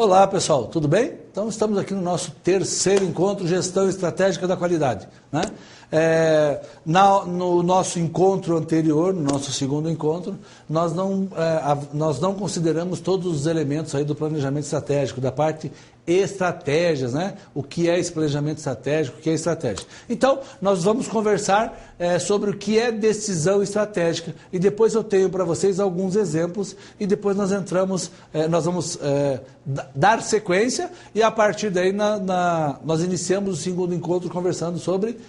Olá pessoal, tudo bem? Então estamos aqui no nosso terceiro encontro, Gestão Estratégica da Qualidade, né? No nosso encontro anterior, no nosso segundo encontro, nós não consideramos todos os elementos aí do planejamento estratégico, da parte estratégias, né? O que é esse planejamento estratégico, o que é estratégia. Então, nós vamos conversar sobre o que é decisão estratégica e depois eu tenho para vocês alguns exemplos e depois nós vamos dar sequência e a partir daí nós iniciamos o segundo encontro conversando sobre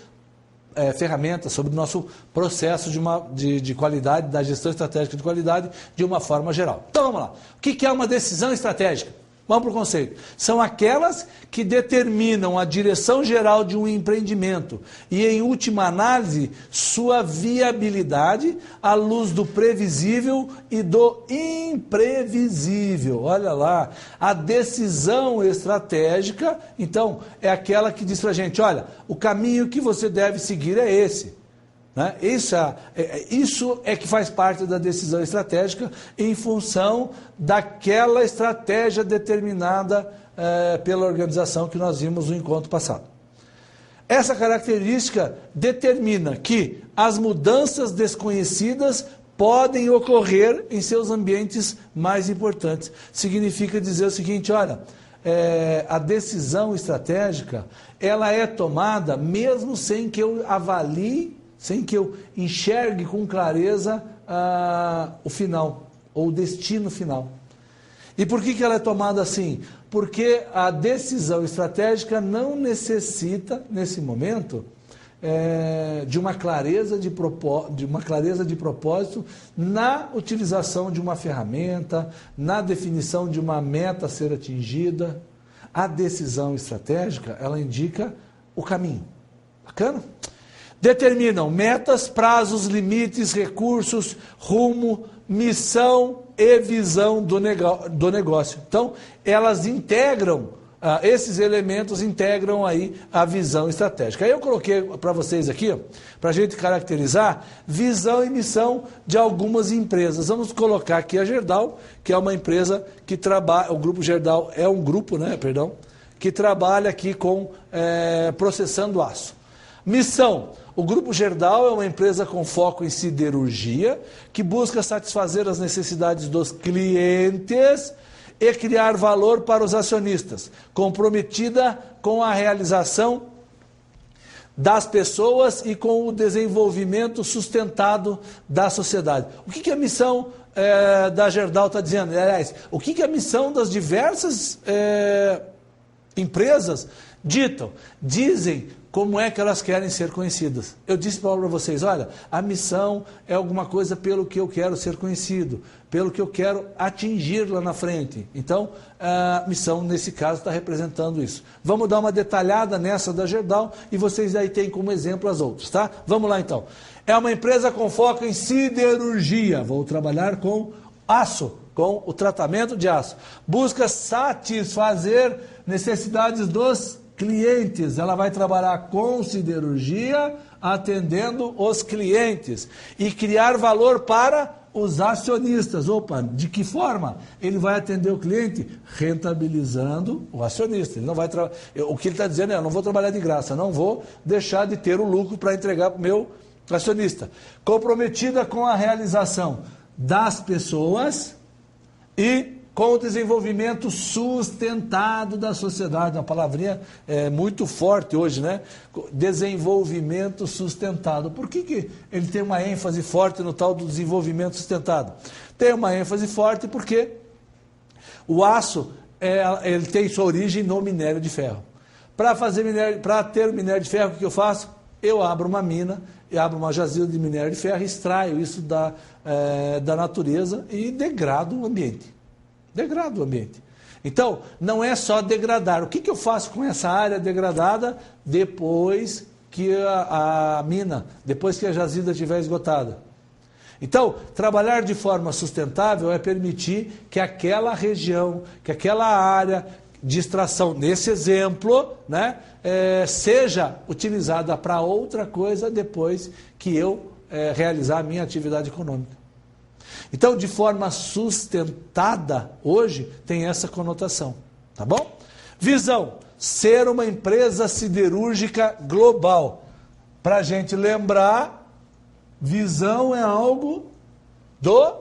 ferramentas, sobre o nosso processo de qualidade, da gestão estratégica de qualidade de uma forma geral. Então vamos lá. O que é uma decisão estratégica? Vamos para o conceito. São aquelas que determinam a direção geral de um empreendimento e, em última análise, sua viabilidade à luz do previsível e do imprevisível. Olha lá, a decisão estratégica, então, é aquela que diz para a gente, olha, o caminho que você deve seguir é esse. Né? Isso é que faz parte da decisão estratégica em função daquela estratégia determinada pela organização que nós vimos no encontro passado. Essa característica determina que as mudanças desconhecidas podem ocorrer em seus ambientes mais importantes. Significa dizer o seguinte, olha, a decisão estratégica ela é tomada mesmo sem que eu avalie, sem que eu enxergue com clareza o final, ou o destino final. E por que ela é tomada assim? Porque a decisão estratégica não necessita, nesse momento, de uma clareza de propósito na utilização de uma ferramenta, na definição de uma meta a ser atingida. A decisão estratégica, ela indica o caminho. Bacana? Determinam metas, prazos, limites, recursos, rumo, missão e visão do negócio. Então, elas integram, esses elementos integram aí a visão estratégica. Aí eu coloquei para vocês aqui, para a gente caracterizar visão e missão de algumas empresas. Vamos colocar aqui a Gerdau, que é uma empresa que trabalha, o Grupo Gerdau é um grupo, que trabalha aqui com processando aço. Missão. O Grupo Gerdau é uma empresa com foco em siderurgia, que busca satisfazer as necessidades dos clientes e criar valor para os acionistas, comprometida com a realização das pessoas e com o desenvolvimento sustentado da sociedade. O que a missão da Gerdau está dizendo? Aliás, o que a missão das diversas empresas dizem como é que elas querem ser conhecidas. Eu disse para vocês, olha, a missão é alguma coisa pelo que eu quero ser conhecido, pelo que eu quero atingir lá na frente. Então, a missão, nesse caso, está representando isso. Vamos dar uma detalhada nessa da Gerdau e vocês aí têm como exemplo as outras, tá? Vamos lá então. É uma empresa com foco em siderurgia. Vou trabalhar com aço, com o tratamento de aço. Busca satisfazer necessidades dos clientes. Ela vai trabalhar com siderurgia, atendendo os clientes e criar valor para os acionistas. Opa, de que forma? Ele vai atender o cliente rentabilizando o acionista. Ele não vai o que ele está dizendo é, eu não vou trabalhar de graça, não vou deixar de ter o lucro para entregar para o meu acionista. Comprometida com a realização das pessoas e com o desenvolvimento sustentado da sociedade, uma palavrinha muito forte hoje, né? Desenvolvimento sustentado. Por que ele tem uma ênfase forte no tal do desenvolvimento sustentado? Tem uma ênfase forte porque o aço ele tem sua origem no minério de ferro. Para ter o minério de ferro, o que eu faço? Eu abro uma mina, abro uma jazida de minério de ferro, extraio isso da natureza e degrado o ambiente. Degrada o ambiente. Então, não é só degradar. O que eu faço com essa área degradada depois que a mina, depois que a jazida estiver esgotada? Então, trabalhar de forma sustentável é permitir que aquela região, que aquela área de extração, nesse exemplo, né, seja utilizada para outra coisa depois que eu realizar a minha atividade econômica. Então, de forma sustentada, hoje, tem essa conotação. Tá bom? Visão, ser uma empresa siderúrgica global. Para a gente lembrar, visão é algo do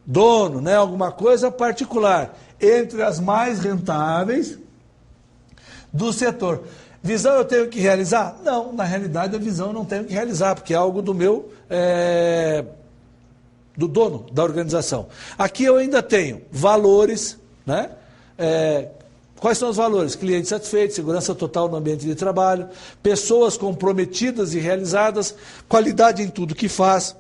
dono, né? Alguma coisa particular, entre as mais rentáveis do setor. Visão eu tenho que realizar? Não, na realidade a visão eu não tenho que realizar, porque é algo do meu, do dono da organização. Aqui eu ainda tenho valores, né? Quais são os valores? Cliente satisfeito, segurança total no ambiente de trabalho, pessoas comprometidas e realizadas, qualidade em tudo que faz,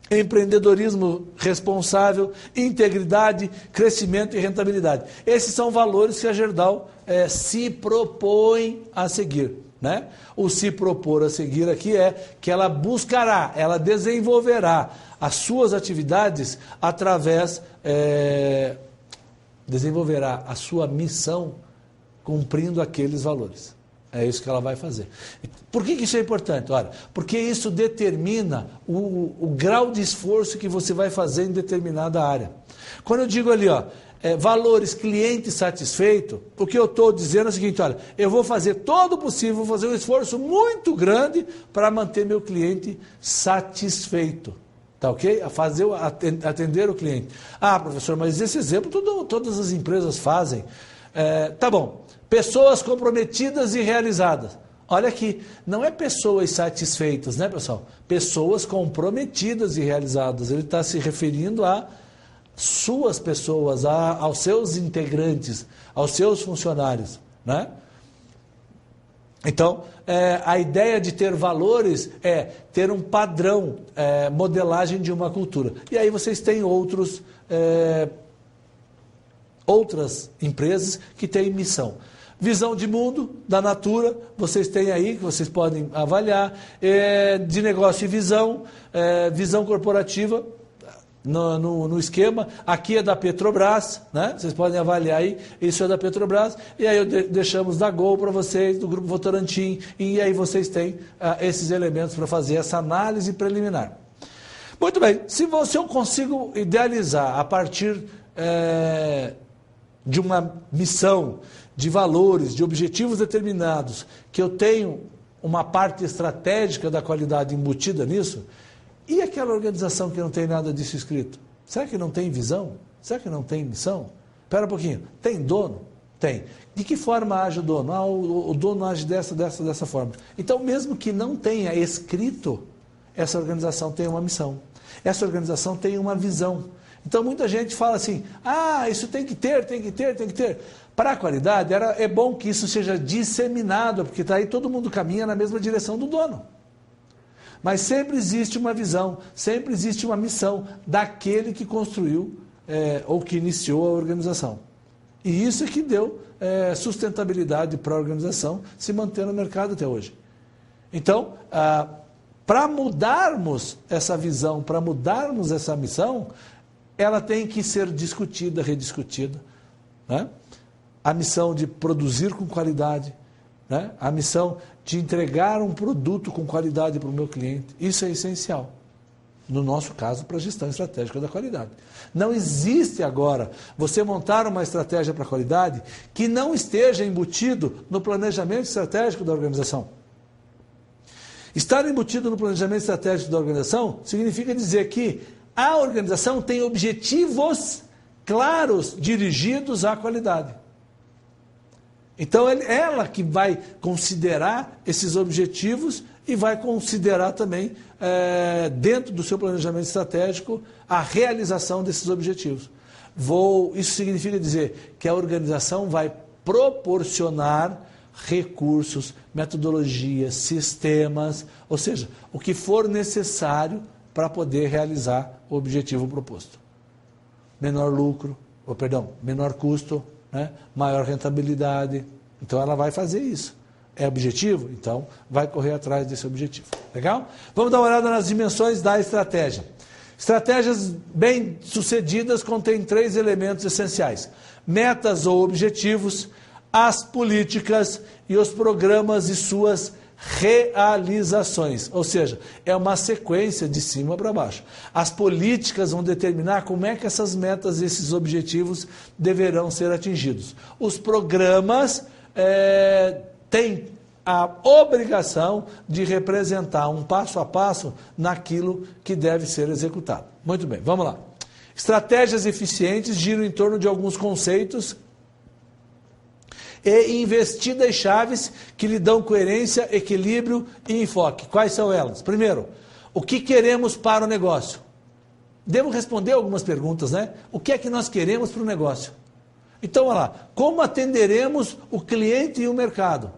empreendedorismo responsável, integridade, crescimento e rentabilidade. Esses são valores que a Gerdau se propõe a seguir, né? O se propor a seguir aqui é que ela buscará, ela desenvolverá as suas atividades através, desenvolverá a sua missão cumprindo aqueles valores. É isso que ela vai fazer. Por que isso é importante? Olha, porque isso determina o grau de esforço que você vai fazer em determinada área. Quando eu digo ali, valores cliente satisfeito, o que eu estou dizendo é o seguinte, olha, eu vou fazer todo o possível, vou fazer um esforço muito grande para manter meu cliente satisfeito. Tá ok? Atender o cliente. Ah, professor, mas esse exemplo todas as empresas fazem. Tá bom. Pessoas comprometidas e realizadas. Olha aqui, não é pessoas satisfeitas, né, pessoal? Pessoas comprometidas e realizadas. Ele está se referindo a suas pessoas, aos seus integrantes, aos seus funcionários, né? Então, a ideia de ter valores é ter um padrão, modelagem de uma cultura. E aí vocês têm outras empresas que têm missão. Visão de mundo, da Natura, vocês têm aí, que vocês podem avaliar, de negócio e visão, visão corporativa, no esquema, aqui é da Petrobras, né? Vocês podem avaliar aí, isso é da Petrobras, e aí deixamos da Gol para vocês, do Grupo Votorantim, e aí vocês têm esses elementos para fazer essa análise preliminar. Muito bem, se eu consigo idealizar a partir de uma missão, de valores, de objetivos determinados, que eu tenho uma parte estratégica da qualidade embutida nisso, e aquela organização que não tem nada disso escrito? Será que não tem visão? Será que não tem missão? Espera um pouquinho, tem dono? Tem. De que forma age o dono? O dono age dessa forma. Então, mesmo que não tenha escrito, essa organização tem uma missão. Essa organização tem uma visão. Então, muita gente fala assim, isso tem que ter. Para a qualidade, é bom que isso seja disseminado, porque daí todo mundo caminha na mesma direção do dono. Mas sempre existe uma visão, sempre existe uma missão daquele que construiu ou que iniciou a organização. E isso é que deu sustentabilidade para a organização se manter no mercado até hoje. Então, para mudarmos essa visão, para mudarmos essa missão, ela tem que ser discutida, rediscutida, né? A missão de produzir com qualidade, né? A missão de entregar um produto com qualidade para o meu cliente. Isso é essencial. No nosso caso, para a gestão estratégica da qualidade. Não existe agora você montar uma estratégia para a qualidade que não esteja embutido no planejamento estratégico da organização. Estar embutido no planejamento estratégico da organização significa dizer que a organização tem objetivos claros dirigidos à qualidade. Então, ela que vai considerar esses objetivos e vai considerar também, dentro do seu planejamento estratégico, a realização desses objetivos. Isso significa dizer que a organização vai proporcionar recursos, metodologias, sistemas, ou seja, o que for necessário para poder realizar o objetivo proposto. Menor custo, né? Maior rentabilidade. Então ela vai fazer isso. É objetivo? Então vai correr atrás desse objetivo. Legal? Vamos dar uma olhada nas dimensões da estratégia. Estratégias bem-sucedidas contêm 3 elementos essenciais: metas ou objetivos, as políticas e os programas e suas realizações, ou seja, é uma sequência de cima para baixo. As políticas vão determinar como é que essas metas, esses objetivos deverão ser atingidos. Os programas têm a obrigação de representar um passo a passo naquilo que deve ser executado. Muito bem, vamos lá. Estratégias eficientes giram em torno de alguns conceitos e investidas chaves que lhe dão coerência, equilíbrio e enfoque. Quais são elas? Primeiro, o que queremos para o negócio? Devo responder algumas perguntas, né? O que é que nós queremos para o negócio? Então, olha lá, como atenderemos o cliente e o mercado?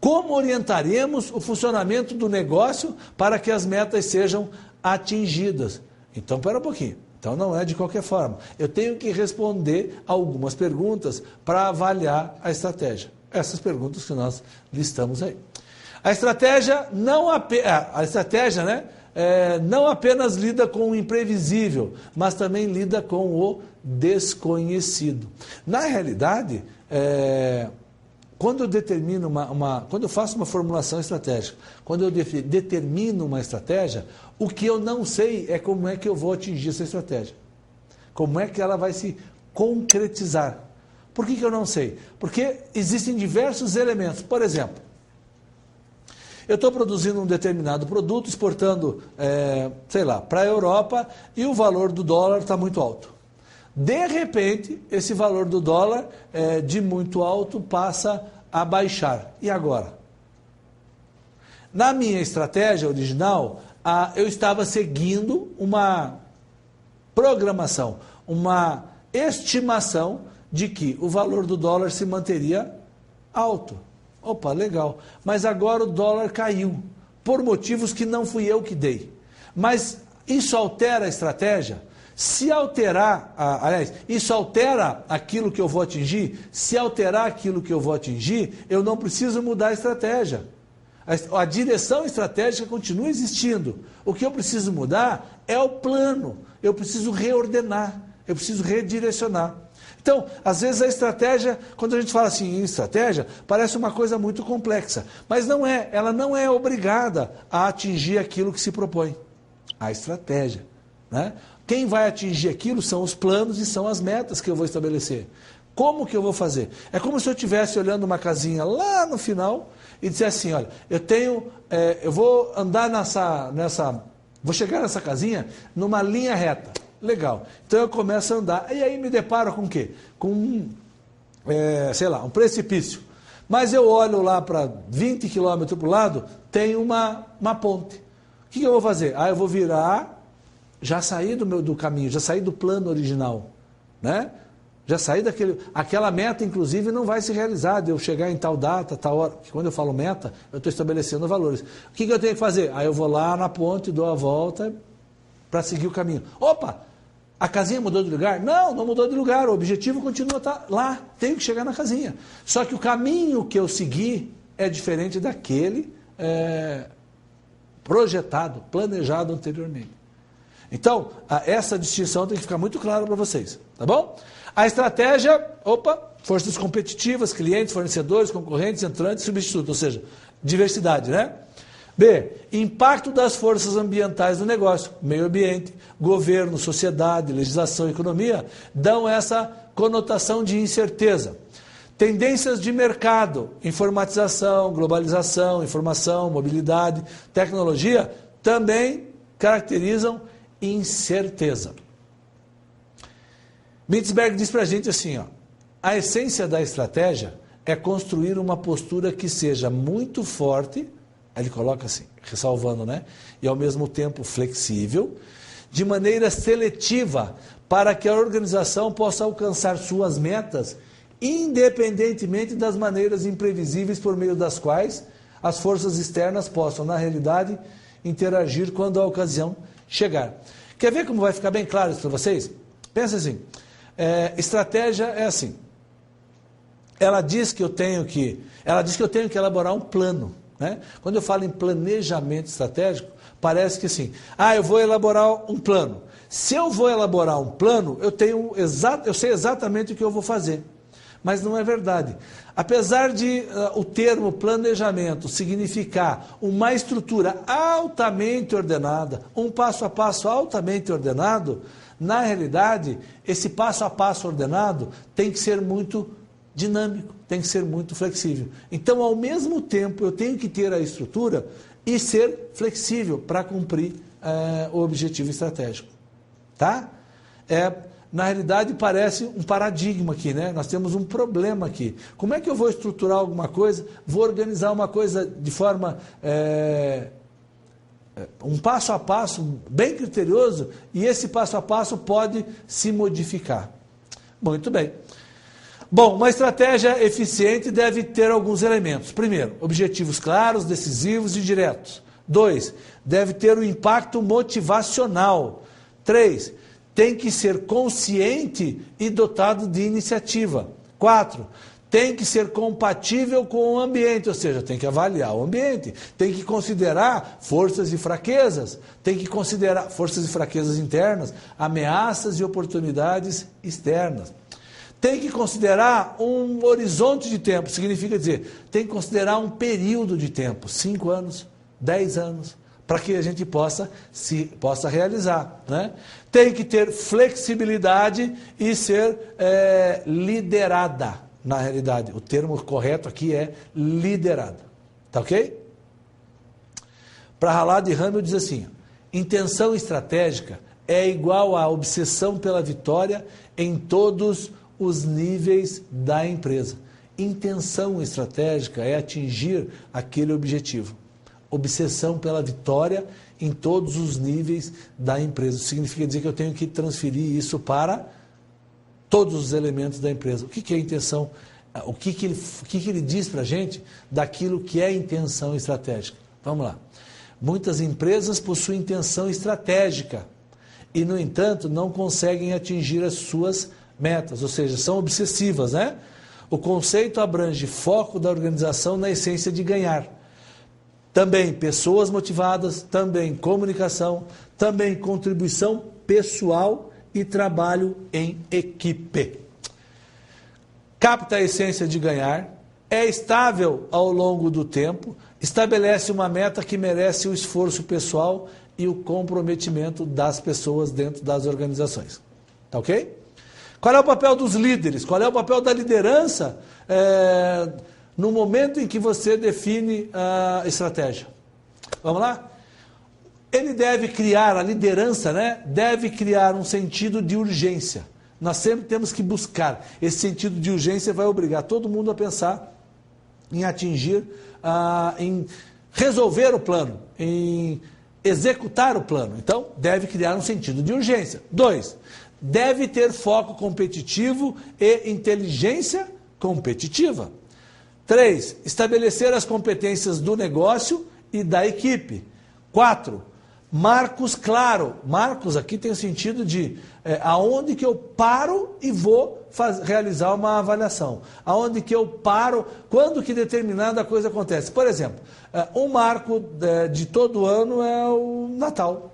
Como orientaremos o funcionamento do negócio para que as metas sejam atingidas? Então, espera um pouquinho. Então, não é de qualquer forma. Eu tenho que responder algumas perguntas para avaliar a estratégia. Essas perguntas que nós listamos aí. A estratégia não apenas lida com o imprevisível, mas também lida com o desconhecido. Na realidade, quando eu determino quando eu faço uma formulação estratégica, quando eu determino uma estratégia, o que eu não sei é como é que eu vou atingir essa estratégia. Como é que ela vai se concretizar. Por que eu não sei? Porque existem diversos elementos. Por exemplo, eu estou produzindo um determinado produto, exportando, para a Europa, e o valor do dólar está muito alto. De repente, esse valor do dólar de muito alto passa a baixar. E agora? Na minha estratégia original, eu estava seguindo uma programação, uma estimação de que o valor do dólar se manteria alto. Opa, legal. Mas agora o dólar caiu, por motivos que não fui eu que dei. Mas isso altera a estratégia? Se alterar, isso altera aquilo que eu vou atingir? Se alterar aquilo que eu vou atingir, eu não preciso mudar a estratégia. A direção estratégica continua existindo. O que eu preciso mudar é o plano. Eu preciso reordenar, eu preciso redirecionar. Então, às vezes a estratégia, quando a gente fala assim em estratégia, parece uma coisa muito complexa. Mas não é, ela não é obrigada a atingir aquilo que se propõe. A estratégia, né? Quem vai atingir aquilo são os planos e são as metas que eu vou estabelecer. Como que eu vou fazer? É como se eu estivesse olhando uma casinha lá no final e dissesse assim, olha, eu vou andar vou chegar nessa casinha numa linha reta. Legal. Então eu começo a andar, e aí me deparo com o quê? Com um precipício. Mas eu olho lá para 20 quilômetros para o lado, tem uma ponte. O que eu vou fazer? Eu vou virar, já saí do caminho, já saí do plano original, né? Já saí aquela meta, inclusive, não vai se realizar, de eu chegar em tal data, tal hora. Quando eu falo meta, eu estou estabelecendo valores. O que eu tenho que fazer? Eu vou lá na ponte, dou a volta para seguir o caminho. Opa! A casinha mudou de lugar? Não mudou de lugar. O objetivo continua lá. Tenho que chegar na casinha. Só que o caminho que eu segui é diferente daquele projetado, planejado anteriormente. Então, essa distinção tem que ficar muito clara para vocês. Tá bom? A estratégia, forças competitivas, clientes, fornecedores, concorrentes, entrantes, substitutos, ou seja, diversidade, né? B, impacto das forças ambientais do negócio, meio ambiente, governo, sociedade, legislação e economia, dão essa conotação de incerteza. Tendências de mercado, informatização, globalização, informação, mobilidade, tecnologia, também caracterizam incerteza. Mitzberg diz para a gente assim, a essência da estratégia é construir uma postura que seja muito forte, aí ele coloca assim, ressalvando, né? E ao mesmo tempo flexível, de maneira seletiva, para que a organização possa alcançar suas metas, independentemente das maneiras imprevisíveis por meio das quais as forças externas possam, na realidade, interagir quando a ocasião chegar. Quer ver como vai ficar bem claro isso para vocês? Pensa assim, estratégia é assim, ela diz que eu tenho que elaborar um plano, né? Quando eu falo em planejamento estratégico, parece que assim, eu vou elaborar um plano. Se eu vou elaborar um plano, eu sei exatamente o que eu vou fazer. mas não é verdade. Apesar de o termo planejamento significar uma estrutura altamente ordenada, um passo a passo altamente ordenado, na realidade, esse passo a passo ordenado tem que ser muito dinâmico, tem que ser muito flexível. Então, ao mesmo tempo, eu tenho que ter a estrutura e ser flexível para cumprir o objetivo estratégico. Tá? Na realidade, parece um paradigma aqui, né? Nós temos um problema aqui. Como é que eu vou estruturar alguma coisa, vou organizar uma coisa de forma... um passo a passo bem criterioso, e esse passo a passo pode se modificar. Muito bem. Bom, uma estratégia eficiente deve ter alguns elementos. Primeiro, objetivos claros, decisivos e diretos. 2, deve ter um impacto motivacional. 3, tem que ser consciente e dotado de iniciativa. 4, tem que ser compatível com o ambiente, ou seja, tem que avaliar o ambiente, tem que considerar forças e fraquezas, tem que considerar forças e fraquezas internas, ameaças e oportunidades externas. Tem que considerar um horizonte de tempo, significa dizer, tem que considerar um período de tempo, 5 anos, 10 anos, para que a gente possa realizar. Né? Tem que ter flexibilidade e ser liderada. Na realidade, o termo correto aqui é liderada. Tá ok? Para Halad e Hamel diz assim, intenção estratégica é igual à obsessão pela vitória em todos os níveis da empresa. Intenção estratégica é atingir aquele objetivo. Obsessão pela vitória em todos os níveis da empresa. Isso significa dizer que eu tenho que transferir isso para todos os elementos da empresa. O que é a intenção? O que ele diz para a gente daquilo que é intenção estratégica? Vamos lá. Muitas empresas possuem intenção estratégica e, no entanto, não conseguem atingir as suas metas, ou seja, são obsessivas, né? O conceito abrange foco da organização na essência de ganhar. Também pessoas motivadas, também comunicação, também contribuição pessoal e trabalho em equipe. Capta a essência de ganhar, é estável ao longo do tempo, estabelece uma meta que merece o esforço pessoal e o comprometimento das pessoas dentro das organizações. Tá ok? Qual é o papel dos líderes? Qual é o papel da liderança no momento em que você define a estratégia? Vamos lá? Ele deve criar, a liderança, né, deve criar um sentido de urgência. Nós sempre temos que buscar. Esse sentido de urgência vai obrigar todo mundo a pensar em atingir, em resolver o plano, em executar o plano. Então, deve criar um sentido de urgência. 2, deve ter foco competitivo e inteligência competitiva. 3, estabelecer as competências do negócio e da equipe. 4, marcos claro. Marcos aqui tem o sentido de aonde que eu paro e vou realizar uma avaliação. Aonde que eu paro, quando que determinada coisa acontece. Por exemplo, um marco de todo ano é o Natal.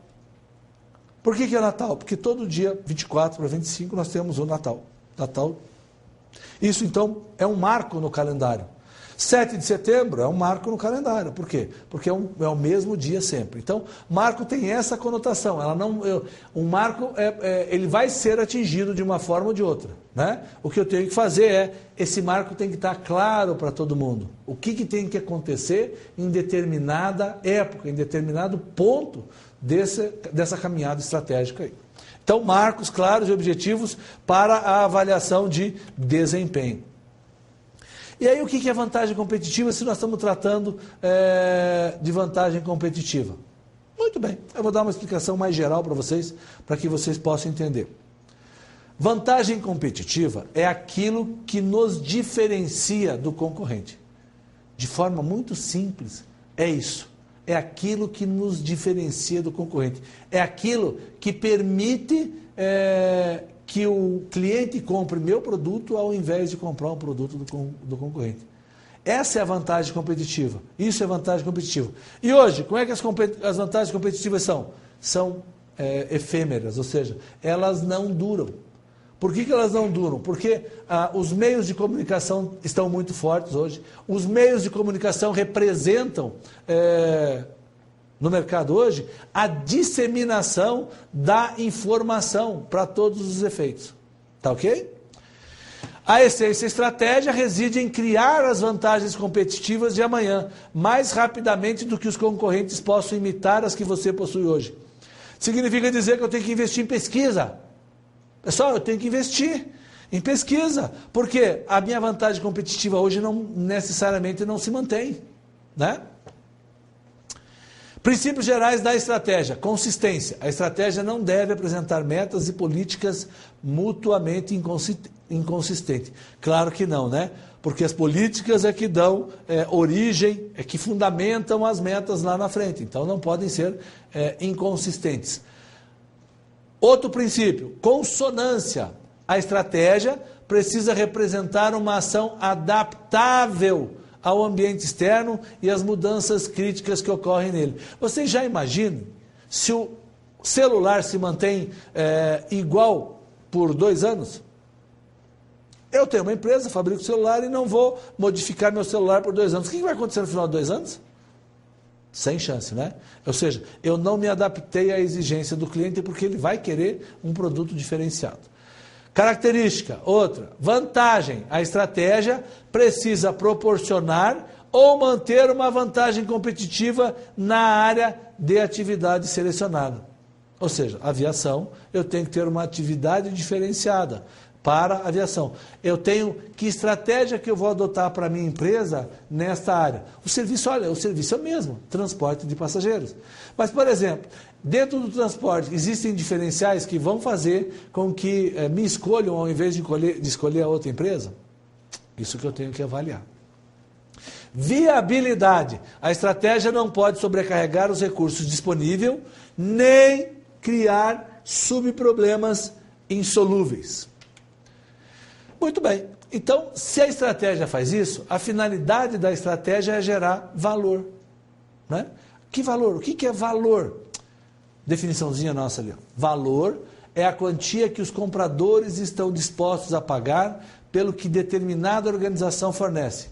Por que é Natal? Porque todo dia, 24 para 25, nós temos o Natal. Isso, então, é um marco no calendário. 7 de setembro é um marco no calendário. Por quê? Porque é o mesmo dia sempre. Então, marco tem essa conotação. Um marco, ele vai ser atingido de uma forma ou de outra. Né? O que eu tenho que fazer esse marco tem que estar claro para todo mundo. O que tem que acontecer em determinada época, em determinado ponto dessa caminhada estratégica aí. Então, marcos claros e objetivos para a avaliação de desempenho. E aí, o que é vantagem competitiva se nós estamos tratando de vantagem competitiva? Muito bem, eu vou dar uma explicação mais geral para vocês, para que vocês possam entender. Vantagem competitiva é aquilo que nos diferencia do concorrente. De forma muito simples, é isso. É aquilo que nos diferencia do concorrente. É aquilo que permite que o cliente compre meu produto ao invés de comprar um produto do concorrente. Essa é a vantagem competitiva. Isso é vantagem competitiva. E hoje, como é que as vantagens competitivas são? São efêmeras, ou seja, elas não duram. Por que elas não duram? Porque os meios de comunicação estão muito fortes hoje. Os meios de comunicação representam, no mercado hoje, a disseminação da informação para todos os efeitos. Tá ok? A essência e estratégia reside em criar as vantagens competitivas de amanhã, mais rapidamente do que os concorrentes possam imitar as que você possui hoje. Significa dizer que eu tenho que investir em pesquisa. Pessoal, eu tenho que investir em pesquisa, porque a minha vantagem competitiva hoje não necessariamente não se mantém, né? Princípios gerais da estratégia. Consistência. A estratégia não deve apresentar metas e políticas mutuamente inconsistentes. Claro que não, né? Porque as políticas é que dão origem, é que fundamentam as metas lá na frente. Então não podem ser inconsistentes. Outro princípio, consonância. A estratégia precisa representar uma ação adaptável ao ambiente externo e às mudanças críticas que ocorrem nele. Vocês já imaginam se o celular se mantém igual por 2 anos? Eu tenho uma empresa, fabrico celular e não vou modificar meu celular por 2 anos. O que vai acontecer no final de 2 anos? Sem chance, né? Ou seja, eu não me adaptei à exigência do cliente porque ele vai querer um produto diferenciado. Característica, outra, vantagem. A estratégia precisa proporcionar ou manter uma vantagem competitiva na área de atividade selecionada. Ou seja, aviação, eu tenho que ter uma atividade diferenciada para a aviação. Eu tenho que estratégia que eu vou adotar para a minha empresa nesta área. O serviço, olha, o serviço é o mesmo, transporte de passageiros. Mas, por exemplo, dentro do transporte, existem diferenciais que vão fazer com que me escolham ao invés de escolher a outra empresa? Isso que eu tenho que avaliar. Viabilidade. A estratégia não pode sobrecarregar os recursos disponíveis, nem criar subproblemas insolúveis. Muito bem. Então, se a estratégia faz isso, a finalidade da estratégia é gerar valor. Né? Que valor? O que é valor? Definiçãozinha nossa ali. Ó. Valor é a quantia que os compradores estão dispostos a pagar pelo que determinada organização fornece.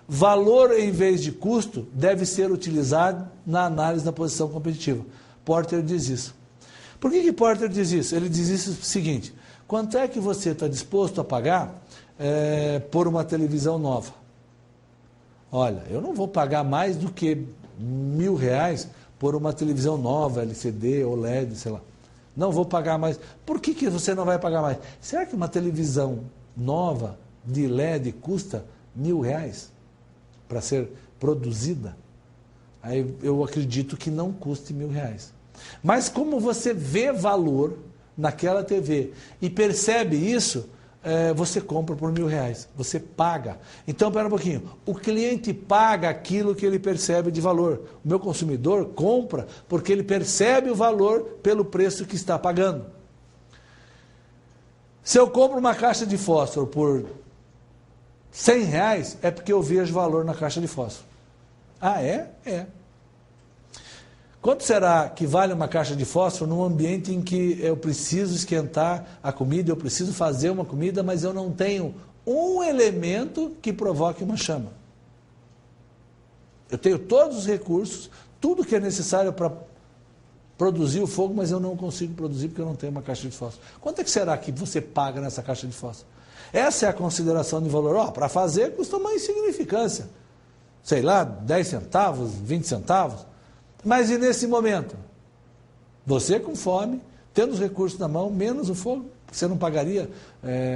Valor, em vez de custo, deve ser utilizado na análise da posição competitiva. Porter diz isso. Por que Porter diz isso? Ele diz isso o seguinte: quanto é que você está disposto a pagar por uma televisão nova? Olha, eu não vou pagar mais do que R$1.000 por uma televisão nova, LCD, OLED, sei lá. Não vou pagar mais. Por que você não vai pagar mais? Será que uma televisão nova de LED custa R$1.000 para ser produzida? Aí eu acredito que não custe R$1.000. Mas como você vê valor naquela TV e percebe isso, você compra por R$1.000, você paga. Então, espera um pouquinho, o cliente paga aquilo que ele percebe de valor. O meu consumidor compra porque ele percebe o valor pelo preço que está pagando. Se eu compro uma caixa de fósforo por R$100, é porque eu vejo valor na caixa de fósforo. Ah, é? É. Quanto será que vale uma caixa de fósforo num ambiente em que eu preciso esquentar a comida, eu preciso fazer uma comida, mas eu não tenho um elemento que provoque uma chama? Eu tenho todos os recursos, tudo que é necessário para produzir o fogo, mas eu não consigo produzir porque eu não tenho uma caixa de fósforo. Quanto é que será que você paga nessa caixa de fósforo? Essa é a consideração de valor. Para fazer custa uma insignificância. Sei lá, 10 centavos, 20 centavos. Mas e nesse momento? Você com fome, tendo os recursos na mão, menos o fogo, você não pagaria,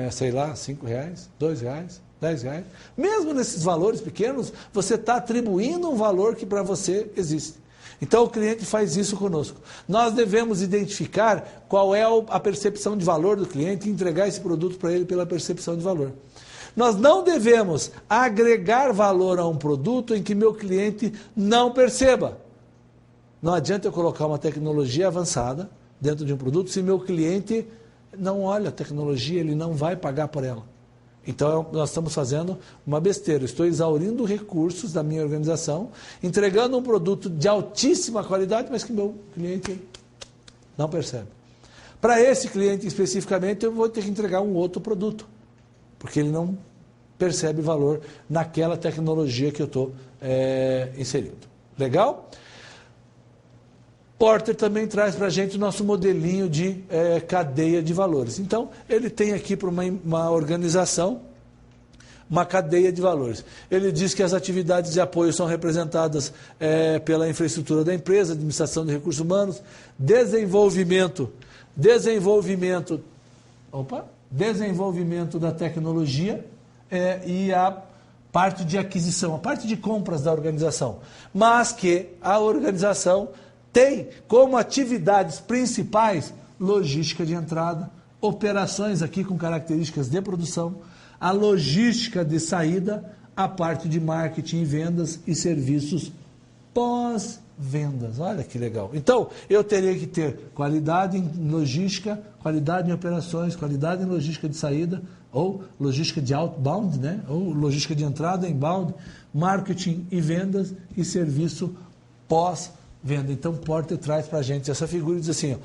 sei lá, R$5, R$2, R$10? Mesmo nesses valores pequenos, você está atribuindo um valor que para você existe. Então o cliente faz isso conosco. Nós devemos identificar qual é a percepção de valor do cliente e entregar esse produto para ele pela percepção de valor. Nós não devemos agregar valor a um produto em que meu cliente não perceba. Não adianta eu colocar uma tecnologia avançada dentro de um produto se meu cliente não olha a tecnologia, ele não vai pagar por ela. Então nós estamos fazendo uma besteira, estou exaurindo recursos da minha organização, entregando um produto de altíssima qualidade, mas que meu cliente não percebe. Para esse cliente especificamente, eu vou ter que entregar um outro produto, porque ele não percebe valor naquela tecnologia que eu estou inserindo. Legal? Porter também traz para a gente o nosso modelinho de cadeia de valores. Então, ele tem aqui para uma organização uma cadeia de valores. Ele diz que as atividades de apoio são representadas pela infraestrutura da empresa, administração de recursos humanos, desenvolvimento da tecnologia e a parte de aquisição, a parte de compras da organização. Mas que a organização tem como atividades principais logística de entrada, operações aqui com características de produção, a logística de saída, a parte de marketing e vendas e serviços pós-vendas. Olha que legal. Então, eu teria que ter qualidade em logística, qualidade em operações, qualidade em logística de saída, ou logística de outbound, né? Ou logística de entrada, inbound, marketing e vendas e serviço pós-venda. Então, Porter traz para a gente essa figura e diz assim,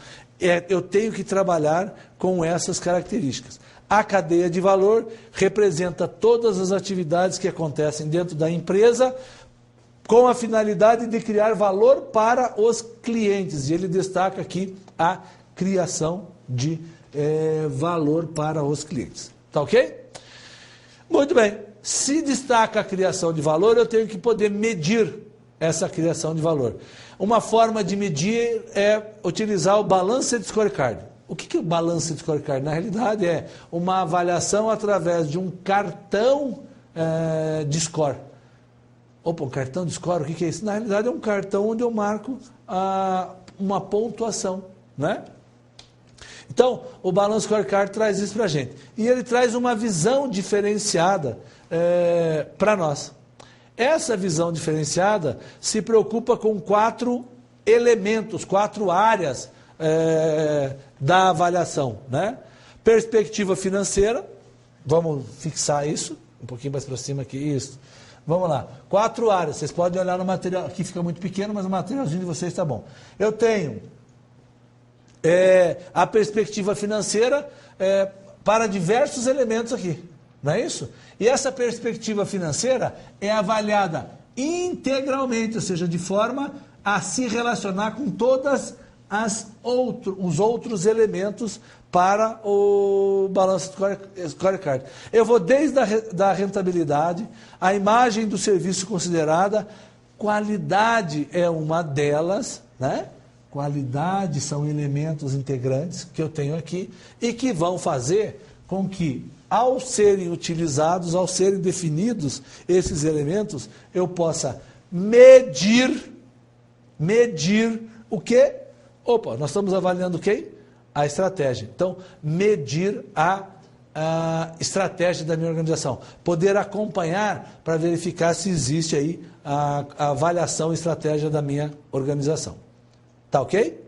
eu tenho que trabalhar com essas características. A cadeia de valor representa todas as atividades que acontecem dentro da empresa com a finalidade de criar valor para os clientes. E ele destaca aqui a criação de valor para os clientes. Tá ok? Muito bem. Se destaca a criação de valor, eu tenho que poder medir essa criação de valor. Uma forma de medir é utilizar o Balanced Scorecard. O que é o Balanced Scorecard? Na realidade é uma avaliação através de um cartão de score. Opa, um cartão de score, o que é isso? Na realidade é um cartão onde eu marco uma pontuação, né? Então, o Balanced Scorecard traz isso para a gente. E ele traz uma visão diferenciada para nós. Essa visão diferenciada se preocupa com 4 elementos, 4 áreas da avaliação, né? Perspectiva financeira, vamos fixar isso, um pouquinho mais para cima aqui, isso. Vamos lá, 4 áreas, vocês podem olhar no material, aqui fica muito pequeno, mas o materialzinho de vocês está bom. Eu tenho a perspectiva financeira para diversos elementos aqui, não é isso? E essa perspectiva financeira é avaliada integralmente, ou seja, de forma a se relacionar com todas os outros elementos para o Balanced Scorecard. Eu vou desde a rentabilidade, a imagem do serviço considerada, qualidade é uma delas, né? Qualidade são elementos integrantes que eu tenho aqui e que vão fazer com que, ao serem utilizados, ao serem definidos esses elementos, eu possa medir o quê? Opa, nós estamos avaliando quem? A estratégia. Então, medir a estratégia da minha organização. Poder acompanhar para verificar se existe aí a avaliação e estratégia da minha organização. Tá ok?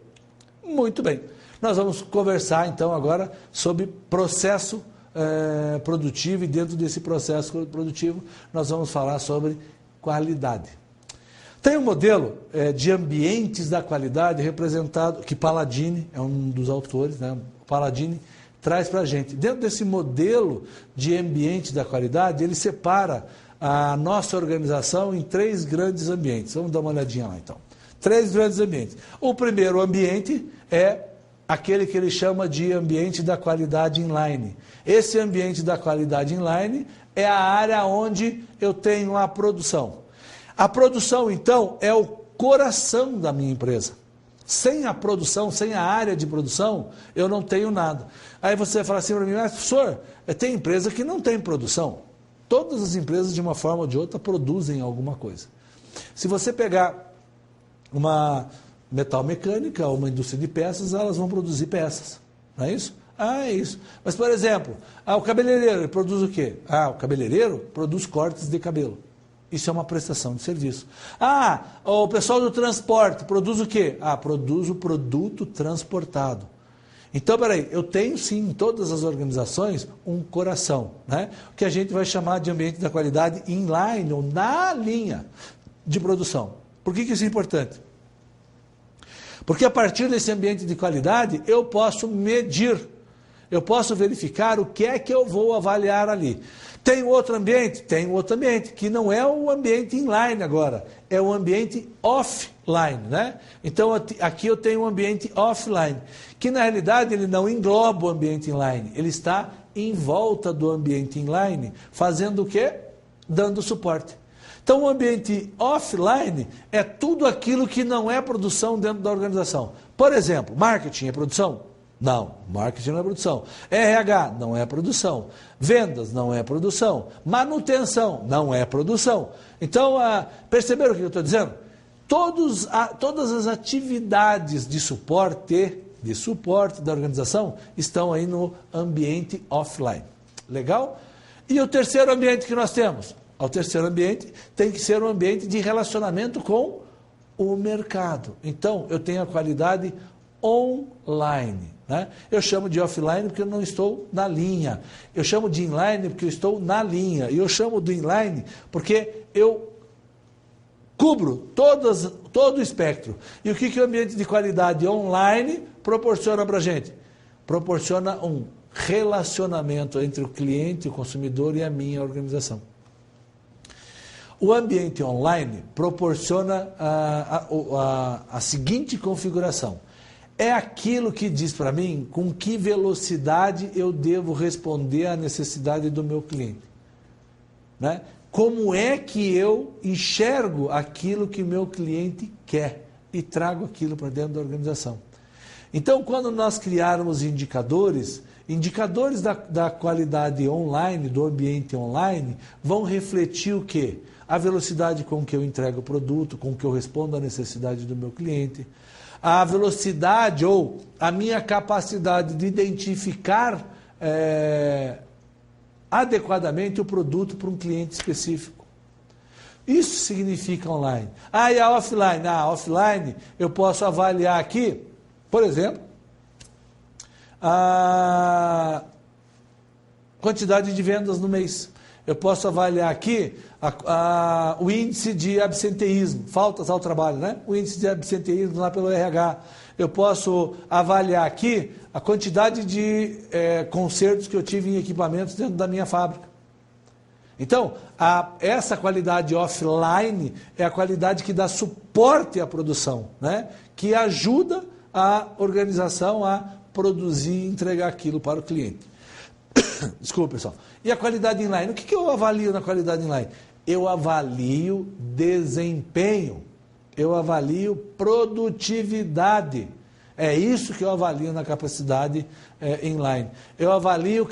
Muito bem. Nós vamos conversar então agora sobre processo produtivo e dentro desse processo produtivo nós vamos falar sobre qualidade. Tem um modelo de ambientes da qualidade representado, que Palladini é um dos autores, né? Palladini traz para a gente. Dentro desse modelo de ambiente da qualidade, ele separa a nossa organização em 3 grandes ambientes. Vamos dar uma olhadinha lá então. 3 grandes ambientes. O primeiro ambiente é aquele que ele chama de ambiente da qualidade inline. Esse ambiente da qualidade inline é a área onde eu tenho a produção. A produção, então, é o coração da minha empresa. Sem a produção, sem a área de produção, eu não tenho nada. Aí você vai falar assim para mim, mas professor, tem empresa que não tem produção. Todas as empresas, de uma forma ou de outra, produzem alguma coisa. Se você pegar uma metal mecânica, uma indústria de peças, elas vão produzir peças. Não é isso? É isso. Mas, por exemplo, o cabeleireiro, ele produz o quê? O cabeleireiro produz cortes de cabelo. Isso é uma prestação de serviço. O pessoal do transporte produz o quê? Produz o produto transportado. Então, peraí, eu tenho sim em todas as organizações um coração, né? Que a gente vai chamar de ambiente da qualidade inline, ou na linha de produção. Por que isso é importante? Porque a partir desse ambiente de qualidade, eu posso medir, eu posso verificar o que é que eu vou avaliar ali. Tem outro ambiente? Tem outro ambiente, que não é o ambiente inline agora, é o ambiente offline, né? Então, aqui eu tenho um ambiente offline, que na realidade ele não engloba o ambiente inline, ele está em volta do ambiente inline, fazendo o quê? Dando suporte. Então, o ambiente offline é tudo aquilo que não é produção dentro da organização. Por exemplo, marketing é produção? Não, marketing não é produção. RH não é produção. Vendas não é produção. Manutenção não é produção. Então, perceberam o que eu estou dizendo? Todas as atividades de suporte da organização estão aí no ambiente offline. Legal? E o terceiro ambiente que nós temos? O terceiro ambiente tem que ser um ambiente de relacionamento com o mercado. Então, eu tenho a qualidade online, né? Eu chamo de offline porque eu não estou na linha. Eu chamo de inline porque eu estou na linha. E eu chamo do inline porque eu cubro todo o espectro. E o que o ambiente de qualidade online proporciona para a gente? Proporciona um relacionamento entre o cliente, o consumidor e a minha organização. O ambiente online proporciona a seguinte configuração. É aquilo que diz para mim com que velocidade eu devo responder à necessidade do meu cliente. Né? Como é que eu enxergo aquilo que meu cliente quer e trago aquilo para dentro da organização. Então, quando nós criarmos indicadores da qualidade online, do ambiente online, vão refletir o quê? A velocidade com que eu entrego o produto, com que eu respondo à necessidade do meu cliente, a velocidade ou a minha capacidade de identificar adequadamente o produto para um cliente específico. Isso significa online. E a offline? Offline eu posso avaliar aqui, por exemplo, a quantidade de vendas no mês. Eu posso avaliar aqui o índice de absenteísmo, faltas ao trabalho, né? O índice de absenteísmo lá pelo RH. Eu posso avaliar aqui a quantidade de consertos que eu tive em equipamentos dentro da minha fábrica. Então, essa qualidade offline é a qualidade que dá suporte à produção, né? Que ajuda a organização a produzir e entregar aquilo para o cliente. Desculpa, pessoal. E a qualidade inline? O que eu avalio na qualidade inline? Eu avalio desempenho. Eu avalio produtividade. É isso que eu avalio na capacidade inline. Eu avalio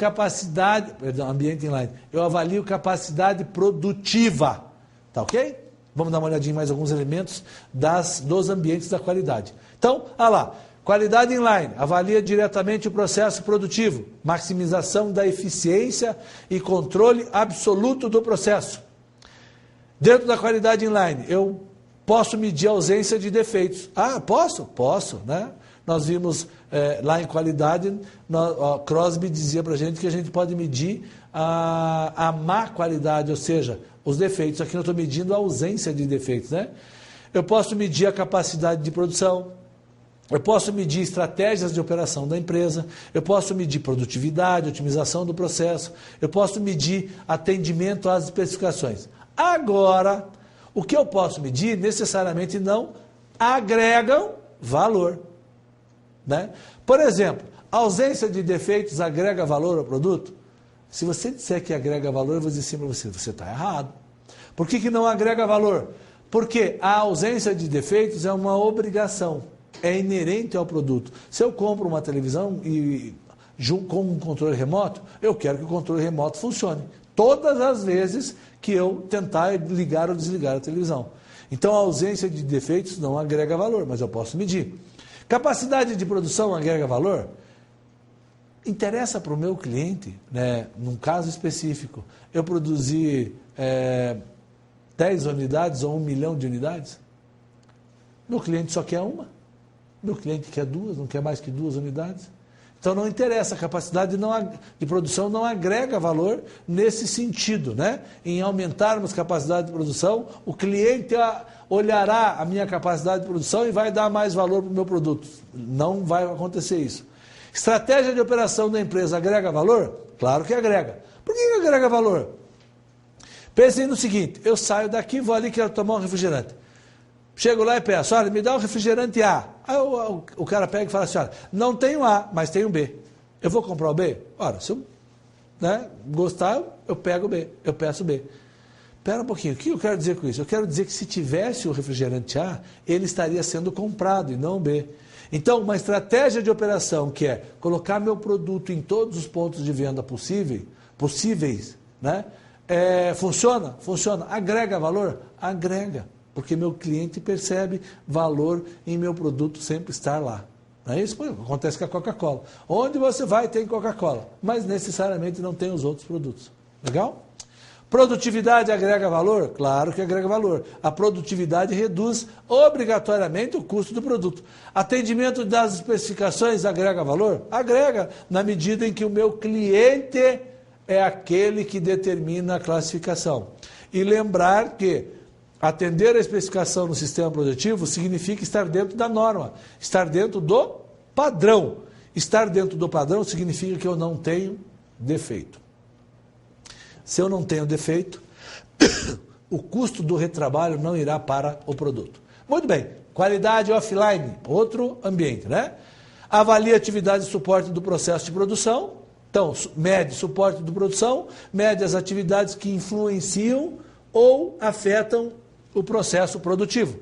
ambiente inline. Eu avalio capacidade produtiva. Tá ok? Vamos dar uma olhadinha em mais alguns elementos dos ambientes da qualidade. Então, olha lá. Qualidade inline, avalia diretamente o processo produtivo, maximização da eficiência e controle absoluto do processo. Dentro da qualidade inline, eu posso medir a ausência de defeitos. Posso? Posso, né? Nós vimos lá em qualidade, Crosby dizia para a gente que a gente pode medir a má qualidade, ou seja, os defeitos. Aqui eu estou medindo a ausência de defeitos, né? Eu posso medir a capacidade de produção. Eu posso medir estratégias de operação da empresa, eu posso medir produtividade, otimização do processo, eu posso medir atendimento às especificações. Agora, o que eu posso medir necessariamente não agregam valor. Né? Por exemplo, a ausência de defeitos agrega valor ao produto? Se você disser que agrega valor, eu vou dizer assim para você, você está errado. Por que não agrega valor? Porque a ausência de defeitos é uma obrigação. É inerente ao produto. Se eu compro uma televisão com um controle remoto, eu quero que o controle remoto funcione. Todas as vezes que eu tentar ligar ou desligar a televisão. Então, a ausência de defeitos não agrega valor, mas eu posso medir. Capacidade de produção agrega valor? Interessa para o meu cliente, né, num caso específico, eu produzir 10 unidades ou 1 milhão de unidades? Meu cliente só quer uma. Meu cliente quer 2, não quer mais que 2 unidades. Então não interessa, a capacidade de produção não agrega valor nesse sentido, né? Em aumentarmos capacidade de produção, o cliente olhará a minha capacidade de produção e vai dar mais valor para o meu produto. Não vai acontecer isso. Estratégia de operação da empresa agrega valor? Claro que agrega. Por que agrega valor? Pensem no seguinte, eu saio daqui, vou ali, quero tomar um refrigerante. Chego lá e peço, olha, me dá um refrigerante A. Aí o cara pega e fala assim, olha, não tenho A, mas tenho B. Eu vou comprar o B? Ora, se eu gostar, eu pego o B, eu peço o B. Espera um pouquinho, o que eu quero dizer com isso? Eu quero dizer que se tivesse o refrigerante A, ele estaria sendo comprado e não o B. Então, uma estratégia de operação que é colocar meu produto em todos os pontos de venda possíveis, né? Funciona? Funciona. Agrega valor? Agrega. Porque meu cliente percebe valor em meu produto sempre estar lá. Não é isso? Pô, acontece com a Coca-Cola. Onde você vai tem Coca-Cola, mas necessariamente não tem os outros produtos. Legal? Produtividade agrega valor? Claro que agrega valor. A produtividade reduz obrigatoriamente o custo do produto. Atendimento das especificações agrega valor? Agrega, na medida em que o meu cliente é aquele que determina a classificação. E lembrar que atender a especificação no sistema produtivo significa estar dentro da norma, estar dentro do padrão. Estar dentro do padrão significa que eu não tenho defeito. Se eu não tenho defeito, o custo do retrabalho não irá para o produto. Muito bem, qualidade offline, outro ambiente, né? Avalie atividade de suporte do processo de produção. Então, mede suporte de produção, mede as atividades que influenciam ou afetam o processo produtivo.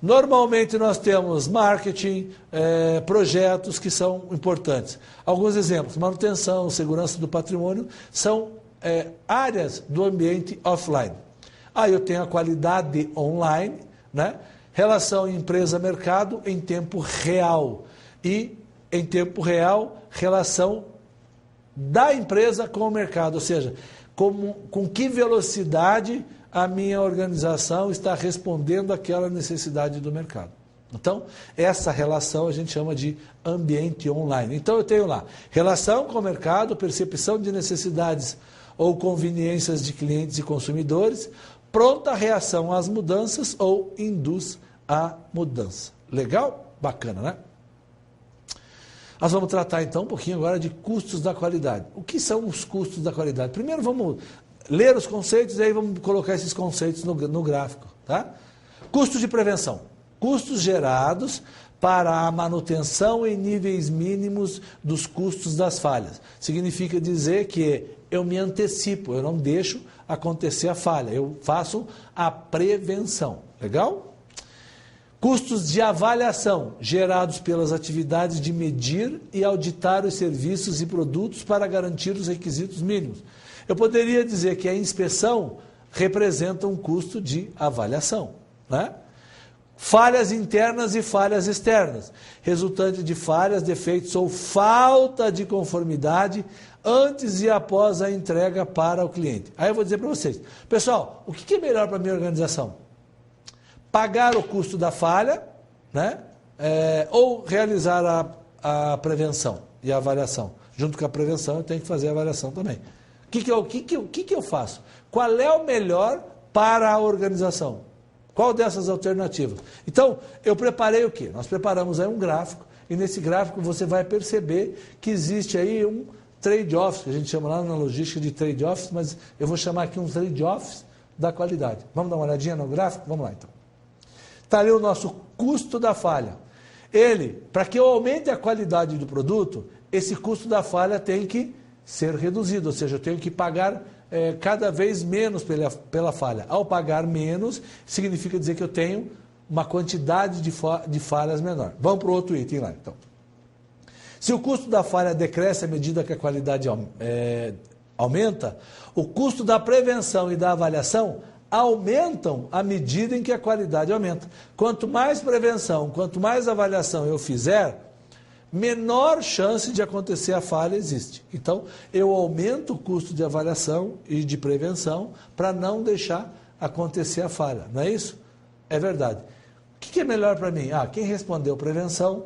Normalmente nós temos marketing, projetos que são importantes. Alguns exemplos, manutenção, segurança do patrimônio, são áreas do ambiente offline. Aí eu tenho a qualidade online, né? Relação empresa-mercado em tempo real. E, em tempo real, relação da empresa com o mercado, ou seja, com que velocidade a minha organização está respondendo àquela necessidade do mercado. Então, essa relação a gente chama de ambiente online. Então, eu tenho lá relação com o mercado, percepção de necessidades ou conveniências de clientes e consumidores, pronta reação às mudanças ou induz a mudança. Legal? Bacana, né? Nós vamos tratar então um pouquinho agora de custos da qualidade. O que são os custos da qualidade? Primeiro vamos ler os conceitos e aí vamos colocar esses conceitos no gráfico. Tá? Custos de prevenção. Custos gerados para a manutenção em níveis mínimos dos custos das falhas. Significa dizer que eu me antecipo, eu não deixo acontecer a falha, eu faço a prevenção. Legal? Custos de avaliação, gerados pelas atividades de medir e auditar os serviços e produtos para garantir os requisitos mínimos. Eu poderia dizer que a inspeção representa um custo de avaliação, né? Falhas internas e falhas externas, resultante de falhas, defeitos ou falta de conformidade antes e após a entrega para o cliente. Aí eu vou dizer para vocês, pessoal, o que é melhor para a minha organização? Pagar o custo da falha, né? Ou realizar a prevenção e a avaliação. Junto com a prevenção, eu tenho que fazer a avaliação também. O que eu faço? Qual é o melhor para a organização? Qual dessas alternativas? Então, eu preparei o quê? Nós preparamos aí um gráfico, e nesse gráfico você vai perceber que existe aí um trade-off, que a gente chama lá na logística de trade-offs, mas eu vou chamar aqui um trade-offs da qualidade. Vamos dar uma olhadinha no gráfico? Vamos lá, então. Está ali o nosso custo da falha. Ele, para que eu aumente a qualidade do produto, esse custo da falha tem que ser reduzido, ou seja, eu tenho que pagar cada vez menos pela falha. Ao pagar menos, significa dizer que eu tenho uma quantidade de falhas menor. Vamos para o outro item lá, então. Se o custo da falha decresce à medida que a qualidade aumenta, o custo da prevenção e da avaliação aumentam à medida em que a qualidade aumenta. Quanto mais prevenção, quanto mais avaliação eu fizer, menor chance de acontecer a falha existe. Então, eu aumento o custo de avaliação e de prevenção para não deixar acontecer a falha. Não é isso? É verdade. O que é melhor para mim? Quem respondeu prevenção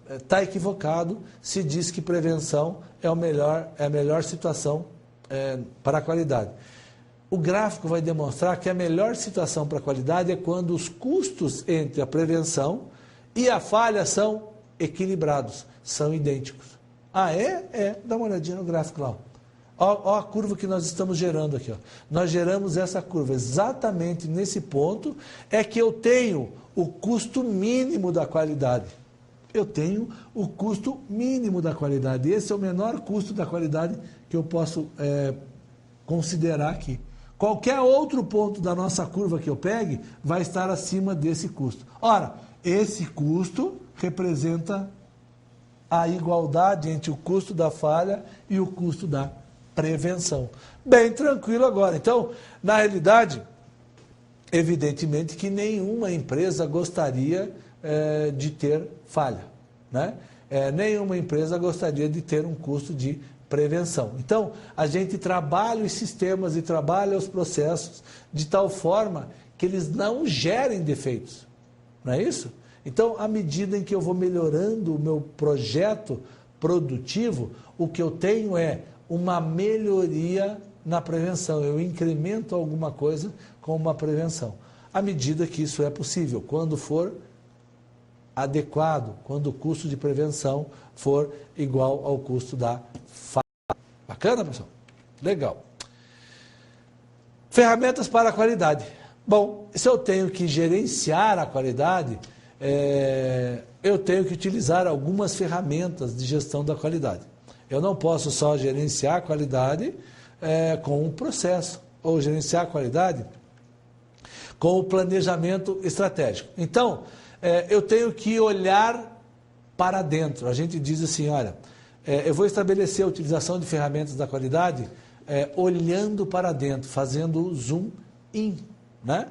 está equivocado se diz que prevenção é a melhor situação para a qualidade. O gráfico vai demonstrar que a melhor situação para a qualidade é quando os custos entre a prevenção e a falha são equilibrados, são idênticos. Ah, é? Dá uma olhadinha no gráfico lá. Ó a curva que nós estamos gerando aqui. Ó. Nós geramos essa curva exatamente nesse ponto, é que eu tenho o custo mínimo da qualidade. Eu tenho o custo mínimo da qualidade. Esse é o menor custo da qualidade que eu posso considerar aqui. Qualquer outro ponto da nossa curva que eu pegue vai estar acima desse custo. Ora, esse custo representa a igualdade entre o custo da falha e o custo da prevenção. Bem tranquilo agora. Então, na realidade, evidentemente que nenhuma empresa gostaria de ter falha, né? Nenhuma empresa gostaria de ter um custo de prevenção. Então, a gente trabalha os sistemas e trabalha os processos de tal forma que eles não gerem defeitos. Não é isso? Então, à medida em que eu vou melhorando o meu projeto produtivo, o que eu tenho é uma melhoria na prevenção. Eu incremento alguma coisa com uma prevenção. À medida que isso é possível, quando for adequado, quando o custo de prevenção for igual ao custo da falha. Bacana, pessoal? Legal. Ferramentas para a qualidade. Bom, se eu tenho que gerenciar a qualidade, eu tenho que utilizar algumas ferramentas de gestão da qualidade. Eu não posso só gerenciar a qualidade com um processo, ou gerenciar a qualidade com o planejamento estratégico. Então, eu tenho que olhar para dentro. A gente diz assim, olha, eu vou estabelecer a utilização de ferramentas da qualidade olhando para dentro, fazendo zoom in, né?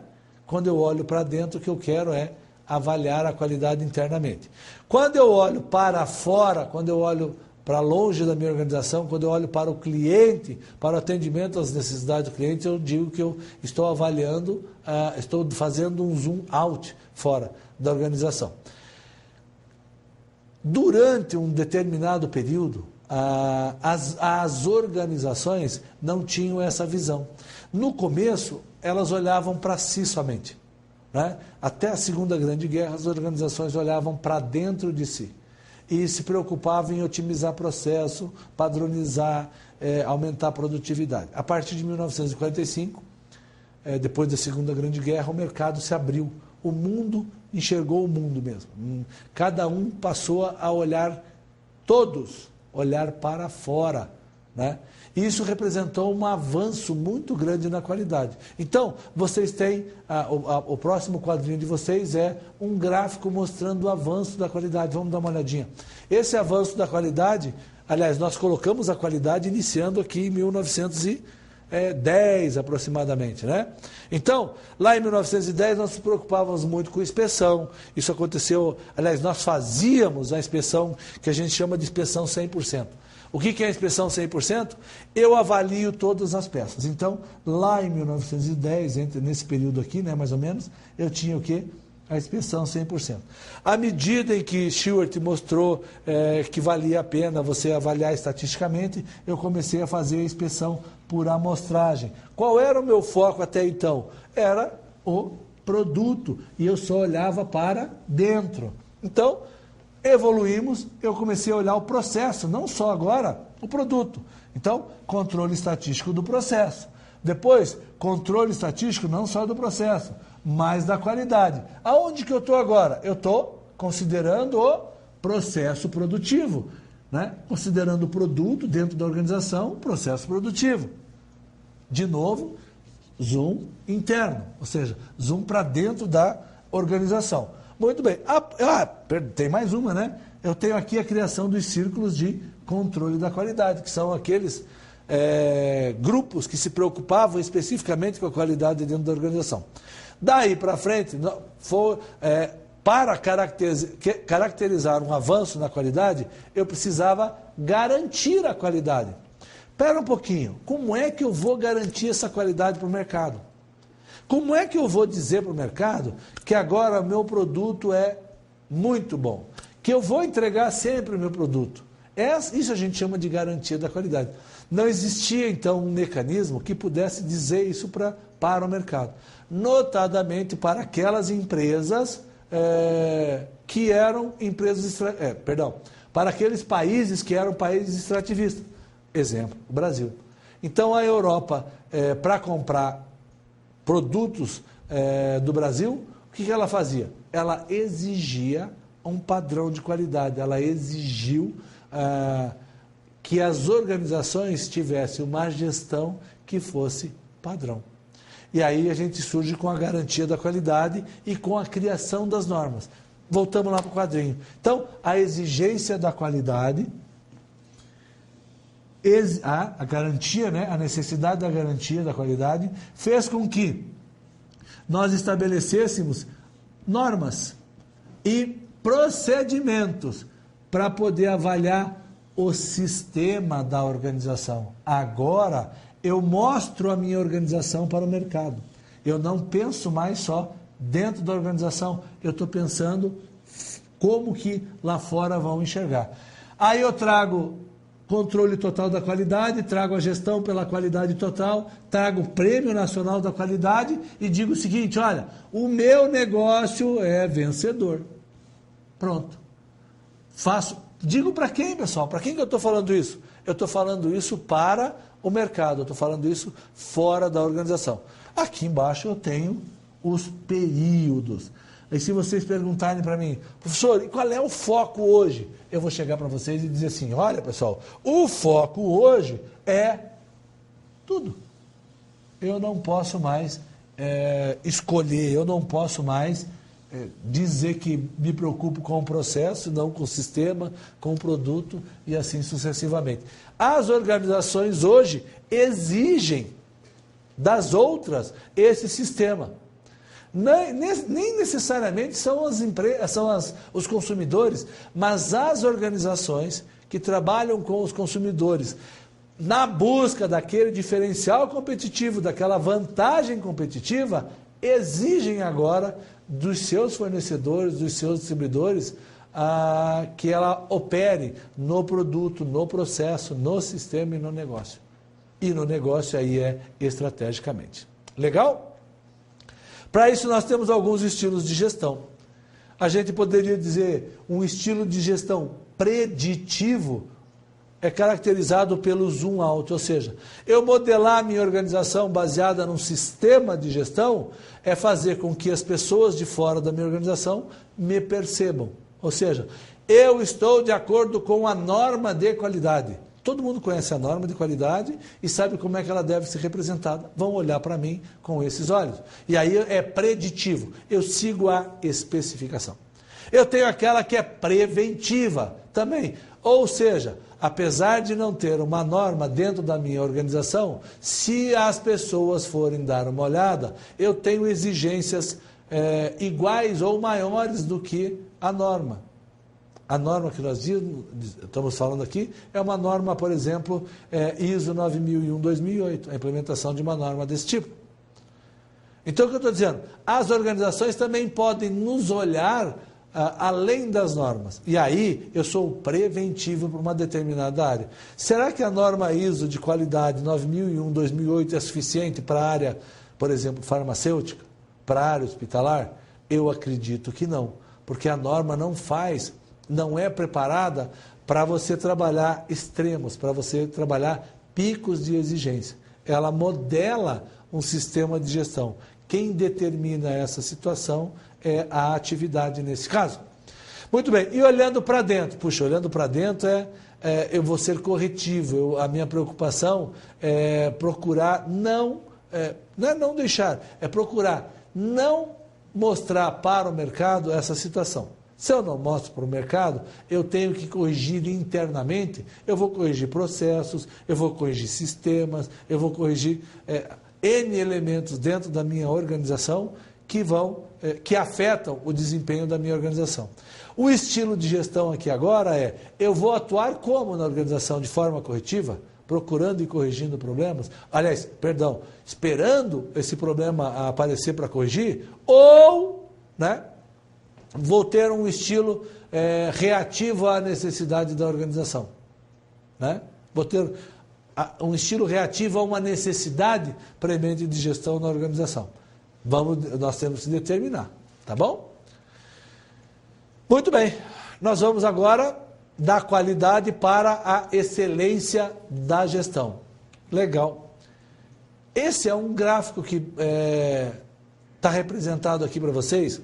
Quando eu olho para dentro, o que eu quero é avaliar a qualidade internamente. Quando eu olho para fora, quando eu olho para longe da minha organização, quando eu olho para o cliente, para o atendimento às necessidades do cliente, eu digo que eu estou avaliando, estou fazendo um zoom out fora da organização. Durante um determinado período, as organizações não tinham essa visão. No começo, elas olhavam para si somente, né? Até a Segunda Grande Guerra, as organizações olhavam para dentro de si e se preocupavam em otimizar processo, padronizar, aumentar a produtividade. A partir de 1945, depois da Segunda Grande Guerra, o mercado se abriu. O mundo enxergou o mundo mesmo. Cada um passou a olhar, todos, olhar para fora, né? Isso representou um avanço muito grande na qualidade. Então, vocês têm, o próximo quadrinho de vocês é um gráfico mostrando o avanço da qualidade. Vamos dar uma olhadinha. Esse avanço da qualidade, aliás, nós colocamos a qualidade iniciando aqui em 1910 aproximadamente, né? Então, lá em 1910 nós nos preocupávamos muito com inspeção. Isso aconteceu, aliás, nós fazíamos a inspeção que a gente chama de inspeção 100%. O que é a inspeção 100%? Eu avalio todas as peças. Então, lá em 1910, nesse período aqui, né, mais ou menos, eu tinha o quê? A inspeção 100%. À medida em que Stewart mostrou que valia a pena você avaliar estatisticamente, eu comecei a fazer a inspeção por amostragem. Qual era o meu foco até então? Era o produto, e eu só olhava para dentro. Então, evoluímos, eu comecei a olhar o processo, não só agora o produto. Então, controle estatístico do processo. Depois, controle estatístico não só do processo, mas da qualidade. Aonde que eu estou agora? Eu estou considerando o processo produtivo, né? Considerando o produto dentro da organização, o processo produtivo. De novo, zoom interno, ou seja, zoom para dentro da organização. Muito bem. Tem mais uma, né? Eu tenho aqui a criação dos círculos de controle da qualidade, que são aqueles grupos que se preocupavam especificamente com a qualidade dentro da organização. Daí para frente, para caracterizar um avanço na qualidade, eu precisava garantir a qualidade. Espera um pouquinho, como é que eu vou garantir essa qualidade para o mercado? Como é que eu vou dizer para o mercado que agora o meu produto é muito bom, que eu vou entregar sempre o meu produto. Isso a gente chama de garantia da qualidade. Não existia, então, um mecanismo que pudesse dizer isso para o mercado. Notadamente para aquelas empresas que eram empresas... para aqueles países que eram países extrativistas. Exemplo, o Brasil. Então, a Europa, para comprar produtos do Brasil, o que ela fazia? Ela exigia um padrão de qualidade, ela exigiu que as organizações tivessem uma gestão que fosse padrão. E aí a gente surge com a garantia da qualidade e com a criação das normas. Voltamos lá para o quadrinho. Então, a exigência da qualidade, a garantia, né, a necessidade da garantia da qualidade, fez com que nós estabelecêssemos normas e procedimentos para poder avaliar o sistema da organização. Agora, eu mostro a minha organização para o mercado. Eu não penso mais só dentro da organização, eu estou pensando como que lá fora vão enxergar. Aí eu trago controle total da qualidade, trago a gestão pela qualidade total, trago o Prêmio Nacional da Qualidade e digo o seguinte, olha, o meu negócio é vencedor. Pronto. Digo para quem, pessoal? Para quem que eu estou falando isso? Eu estou falando isso para o mercado, eu estou falando isso fora da organização. Aqui embaixo eu tenho os períodos. E se vocês perguntarem para mim, professor, e qual é o foco hoje? Eu vou chegar para vocês e dizer assim, olha pessoal, o foco hoje é tudo. Eu não posso mais escolher, eu não posso mais dizer que me preocupo com o processo, não com o sistema, com o produto e assim sucessivamente. As organizações hoje exigem das outras esse sistema. Nem necessariamente são os consumidores, mas as organizações que trabalham com os consumidores na busca daquele diferencial competitivo, daquela vantagem competitiva, exigem agora dos seus fornecedores, dos seus distribuidores, que ela opere no produto, no processo, no sistema e no negócio. E no negócio aí é estrategicamente. Legal? Para isso nós temos alguns estilos de gestão. A gente poderia dizer um estilo de gestão preditivo é caracterizado pelo zoom out, ou seja, eu modelar a minha organização baseada num sistema de gestão é fazer com que as pessoas de fora da minha organização me percebam. Ou seja, eu estou de acordo com a norma de qualidade. Todo mundo conhece a norma de qualidade e sabe como é que ela deve ser representada. Vão olhar para mim com esses olhos. E aí é preditivo. Eu sigo a especificação. Eu tenho aquela que é preventiva também. Ou seja, apesar de não ter uma norma dentro da minha organização, se as pessoas forem dar uma olhada, eu tenho exigências iguais ou maiores do que a norma. A norma que nós estamos falando aqui é uma norma, por exemplo, ISO 9001-2008, a implementação de uma norma desse tipo. Então, o que eu estou dizendo? As organizações também podem nos olhar além das normas. E aí, eu sou preventivo para uma determinada área. Será que a norma ISO de qualidade 9001-2008 é suficiente para a área, por exemplo, farmacêutica? Para a área hospitalar? Eu acredito que não. Porque a norma não é preparada para você trabalhar extremos, para você trabalhar picos de exigência. Ela modela um sistema de gestão. Quem determina essa situação é a atividade nesse caso. Muito bem, e olhando para dentro? Puxa, olhando para dentro eu vou ser corretivo, a minha preocupação é procurar não é não deixar, é procurar não mostrar para o mercado essa situação. Se eu não mostro para o mercado, eu tenho que corrigir internamente, eu vou corrigir processos, eu vou corrigir sistemas, eu vou corrigir N elementos dentro da minha organização que afetam o desempenho da minha organização. O estilo de gestão aqui agora eu vou atuar como na organização? De forma corretiva? Procurando e corrigindo problemas? Aliás, esperando esse problema aparecer para corrigir? Ou, vou ter um estilo reativo à necessidade da organização. Né? Vou ter um estilo reativo a uma necessidade premente de gestão na organização. Nós temos que determinar, tá bom? Muito bem, nós vamos agora da qualidade para a excelência da gestão. Legal. Esse é um gráfico que está representado aqui para vocês,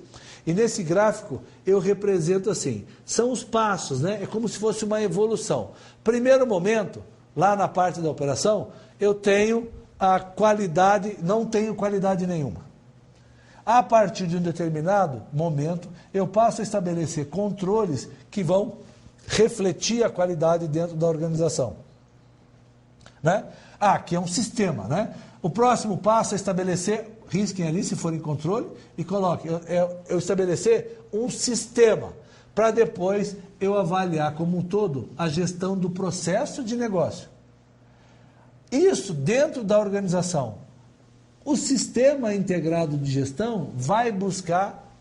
e nesse gráfico eu represento assim, são os passos, né? É como se fosse uma evolução. Primeiro momento, lá na parte da operação, eu tenho a qualidade, não tenho qualidade nenhuma. A partir de um determinado momento, eu passo a estabelecer controles que vão refletir a qualidade dentro da organização. Né? Aqui é um sistema, né? O próximo passo é estabelecer, risquem ali se for em controle, e coloquem, eu estabelecer um sistema, para depois eu avaliar como um todo a gestão do processo de negócio. Isso dentro da organização. O sistema integrado de gestão vai buscar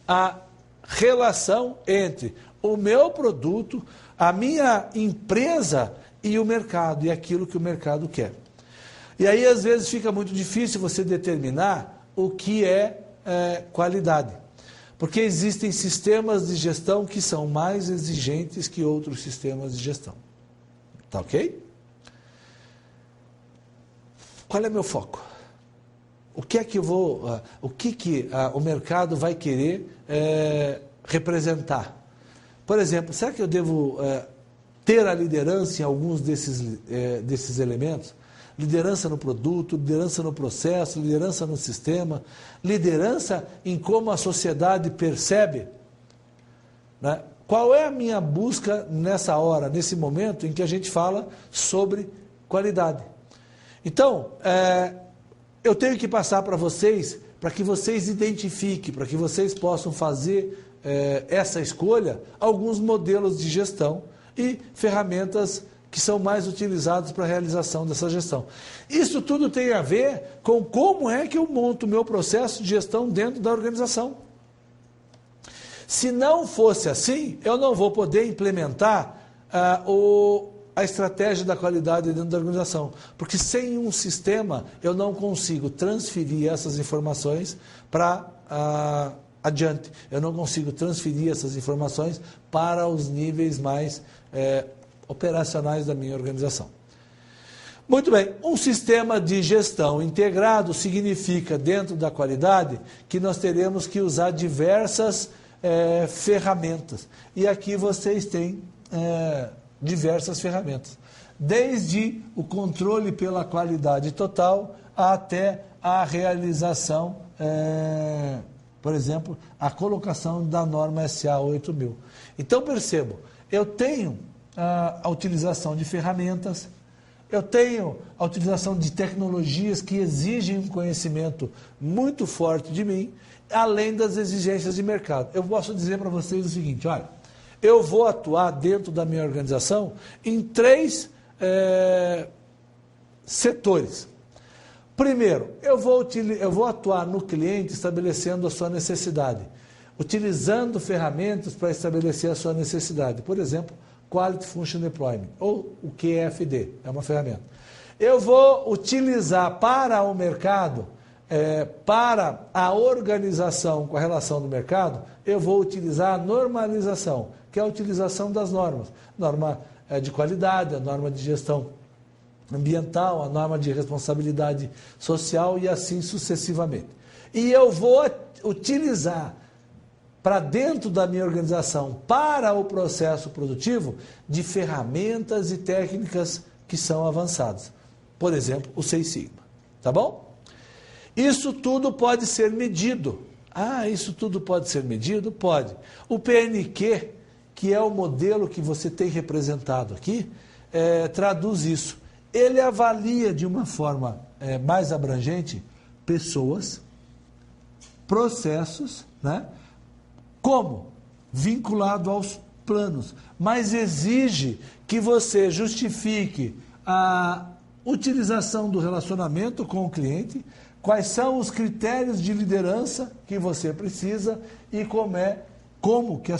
a relação entre o meu produto, a minha empresa e o mercado, e aquilo que o mercado quer. E aí, às vezes, fica muito difícil você determinar o que é qualidade. Porque existem sistemas de gestão que são mais exigentes que outros sistemas de gestão. Tá ok? Qual é meu foco? O que é que eu vou, o que o mercado vai querer representar? Por exemplo, será que eu devo ter a liderança em alguns desses elementos? Liderança no produto, liderança no processo, liderança no sistema, liderança em como a sociedade percebe. Né? Qual é a minha busca nessa hora, nesse momento em que a gente fala sobre qualidade? Então, eu tenho que passar para vocês, para que vocês identifiquem, para que vocês possam fazer essa escolha, alguns modelos de gestão e ferramentas que são mais utilizados para a realização dessa gestão. Isso tudo tem a ver com como é que eu monto o meu processo de gestão dentro da organização. Se não fosse assim, eu não vou poder implementar a estratégia da qualidade dentro da organização. Porque sem um sistema, eu não consigo transferir essas informações para adiante. Eu não consigo transferir essas informações para os níveis mais operacionais da minha organização. Muito bem, um sistema de gestão integrado significa, dentro da qualidade, que nós teremos que usar diversas ferramentas. E aqui vocês têm diversas ferramentas. Desde o controle pela qualidade total até a realização, por exemplo, a colocação da norma SA 8000. Então, percebo, eu tenho a utilização de ferramentas, eu tenho a utilização de tecnologias que exigem um conhecimento muito forte de mim, além das exigências de mercado. Eu posso dizer para vocês o seguinte, olha, eu vou atuar dentro da minha organização em 3 setores. Primeiro, eu vou atuar no cliente estabelecendo a sua necessidade, utilizando ferramentas para estabelecer a sua necessidade. Por exemplo, Quality Function Deployment, ou o QFD, é uma ferramenta. Eu vou utilizar para o mercado, para a organização com a relação do mercado, eu vou utilizar a normalização, que é a utilização das normas. Norma de qualidade, a norma de gestão ambiental, a norma de responsabilidade social e assim sucessivamente. E eu vou utilizar para dentro da minha organização, para o processo produtivo, de ferramentas e técnicas que são avançadas. Por exemplo, o Seis Sigma. Tá bom? Isso tudo pode ser medido. Isso tudo pode ser medido? Pode. O PNQ, que é o modelo que você tem representado aqui, traduz isso. Ele avalia de uma forma mais abrangente pessoas, processos, né? Como? Vinculado aos planos, mas exige que você justifique a utilização do relacionamento com o cliente, quais são os critérios de liderança que você precisa e como que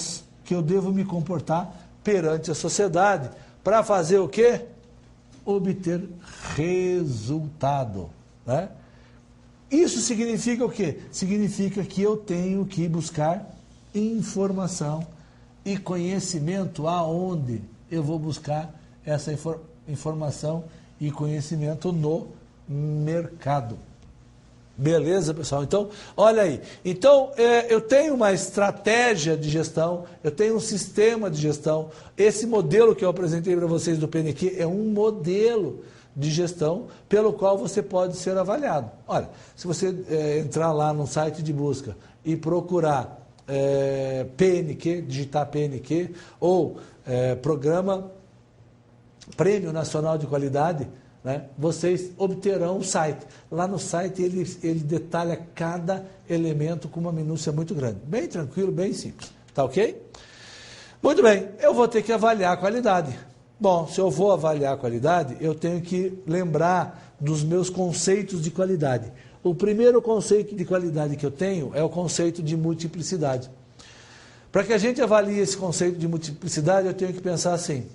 que eu devo me comportar perante a sociedade para fazer o quê? Obter resultado, né? Isso significa o quê? Significa que eu tenho que buscar informação e conhecimento. Aonde eu vou buscar essa informação e conhecimento? No mercado. Beleza, pessoal? Então, olha aí. Então, eu tenho uma estratégia de gestão, eu tenho um sistema de gestão. Esse modelo que eu apresentei para vocês do PNQ é um modelo de gestão pelo qual você pode ser avaliado. Olha, se você entrar lá no site de busca e procurar PNQ, digitar PNQ, ou Programa Prêmio Nacional de Qualidade, né, vocês obterão o site. Lá no site ele detalha cada elemento com uma minúcia muito grande. Bem tranquilo, bem simples. Tá ok? Muito bem, eu vou ter que avaliar a qualidade. Bom, se eu vou avaliar a qualidade, eu tenho que lembrar dos meus conceitos de qualidade. O primeiro conceito de qualidade que eu tenho é o conceito de multiplicidade. Para que a gente avalie esse conceito de multiplicidade, eu tenho que pensar assim.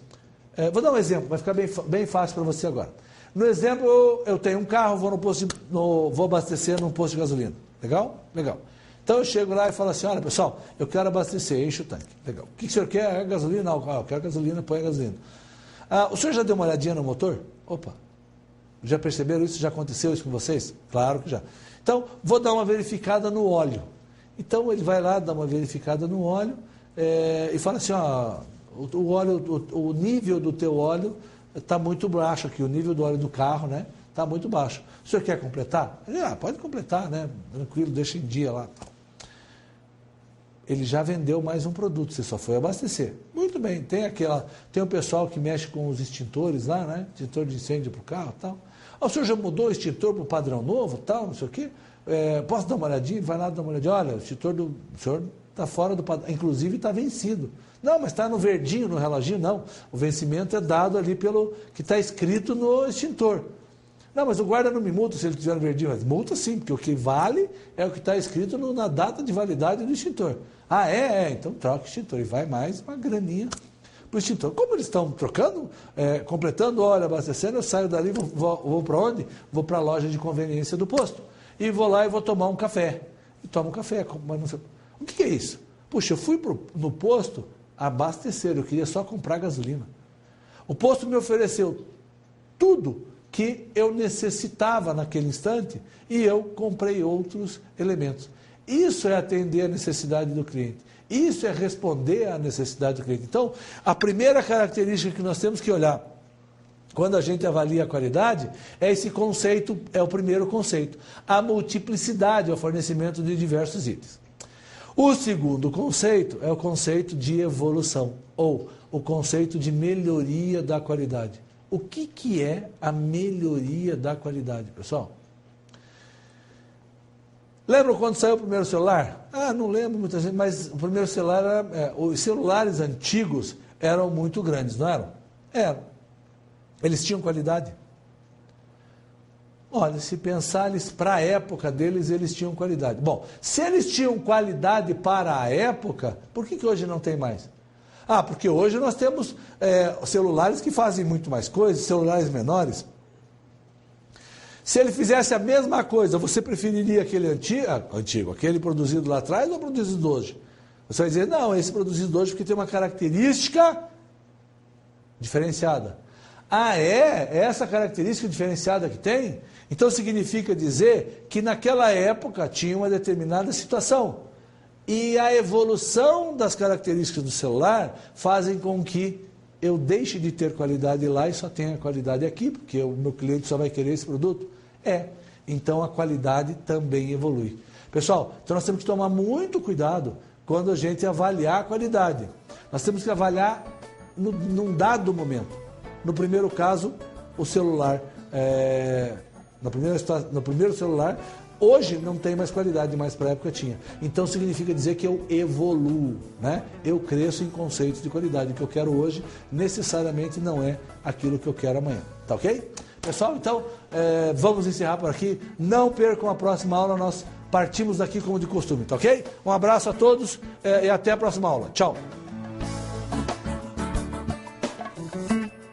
Vou dar um exemplo, vai ficar bem fácil para você agora. No exemplo, eu tenho um carro, vou abastecer num posto de gasolina. Legal? Legal. Então eu chego lá e falo assim, olha pessoal, eu quero abastecer, enche o tanque. Legal. O que o senhor quer? É gasolina? Não, eu quero gasolina, põe a gasolina. O senhor já deu uma olhadinha no motor? Opa, já perceberam isso? Já aconteceu isso com vocês? Claro que já. Então, vou dar uma verificada no óleo. Então ele vai lá, dá uma verificada no óleo e fala assim, ó, o nível do teu óleo está muito baixo aqui, o nível do óleo do carro, né? Está muito baixo. O senhor quer completar? Ele, pode completar, né? Tranquilo, deixa em dia lá. Ele já vendeu mais um produto, você só foi abastecer. Muito bem, tem o pessoal que mexe com os extintores lá, né? Extintor de incêndio para o carro e tal. O senhor já mudou o extintor para o padrão novo, tal, não sei o quê? Posso dar uma olhadinha? Vai lá dar uma olhadinha. Olha, o extintor do senhor está fora do padrão, inclusive está vencido. Não, mas está no verdinho, no reloginho, não. O vencimento é dado ali pelo que está escrito no extintor. Não, mas o guarda não me multa se ele tiver no verdinho. Mas multa sim, porque o que vale é o que está escrito na data de validade do extintor. Então troca o extintor. E vai mais uma graninha para o extintor. Como eles estão trocando, completando, olha, abastecendo, eu saio dali, vou para onde? Vou para a loja de conveniência do posto. E vou lá e vou tomar um café. E tomo um café. Mas não sei. O que é isso? Puxa, eu fui no posto abastecer, eu queria só comprar gasolina. O posto me ofereceu tudo que eu necessitava naquele instante e eu comprei outros elementos. Isso é atender a necessidade do cliente. Isso é responder à necessidade do cliente. Então, a primeira característica que nós temos que olhar quando a gente avalia a qualidade é esse conceito, é o primeiro conceito. A multiplicidade, o fornecimento de diversos itens. O segundo conceito é o conceito de evolução, ou o conceito de melhoria da qualidade. O que é a melhoria da qualidade, pessoal? Lembram quando saiu o primeiro celular? Não lembro muita gente, mas o primeiro celular os celulares antigos eram muito grandes, não eram? Eram. Eles tinham qualidade? Olha, se pensar para a época deles, eles tinham qualidade. Bom, se eles tinham qualidade para a época, por que hoje não tem mais? Porque hoje nós temos celulares que fazem muito mais coisas, celulares menores. Se ele fizesse a mesma coisa, você preferiria aquele antigo, aquele produzido lá atrás ou produzido hoje? Você vai dizer, não, esse produzido hoje porque tem uma característica diferenciada. É essa característica diferenciada que tem? Então significa dizer que naquela época tinha uma determinada situação. E a evolução das características do celular fazem com que eu deixe de ter qualidade lá e só tenha qualidade aqui, porque o meu cliente só vai querer esse produto. Então a qualidade também evolui. Pessoal, então nós temos que tomar muito cuidado quando a gente avaliar a qualidade. Nós temos que avaliar num dado momento. No primeiro caso, o celular, no primeiro celular, hoje não tem mais qualidade, mas para a época tinha. Então significa dizer que eu evoluo, né? Eu cresço em conceitos de qualidade. O que eu quero hoje necessariamente não é aquilo que eu quero amanhã. Tá ok? Pessoal, então vamos encerrar por aqui. Não percam a próxima aula, nós partimos daqui como de costume, tá ok? Um abraço a todos e até a próxima aula. Tchau!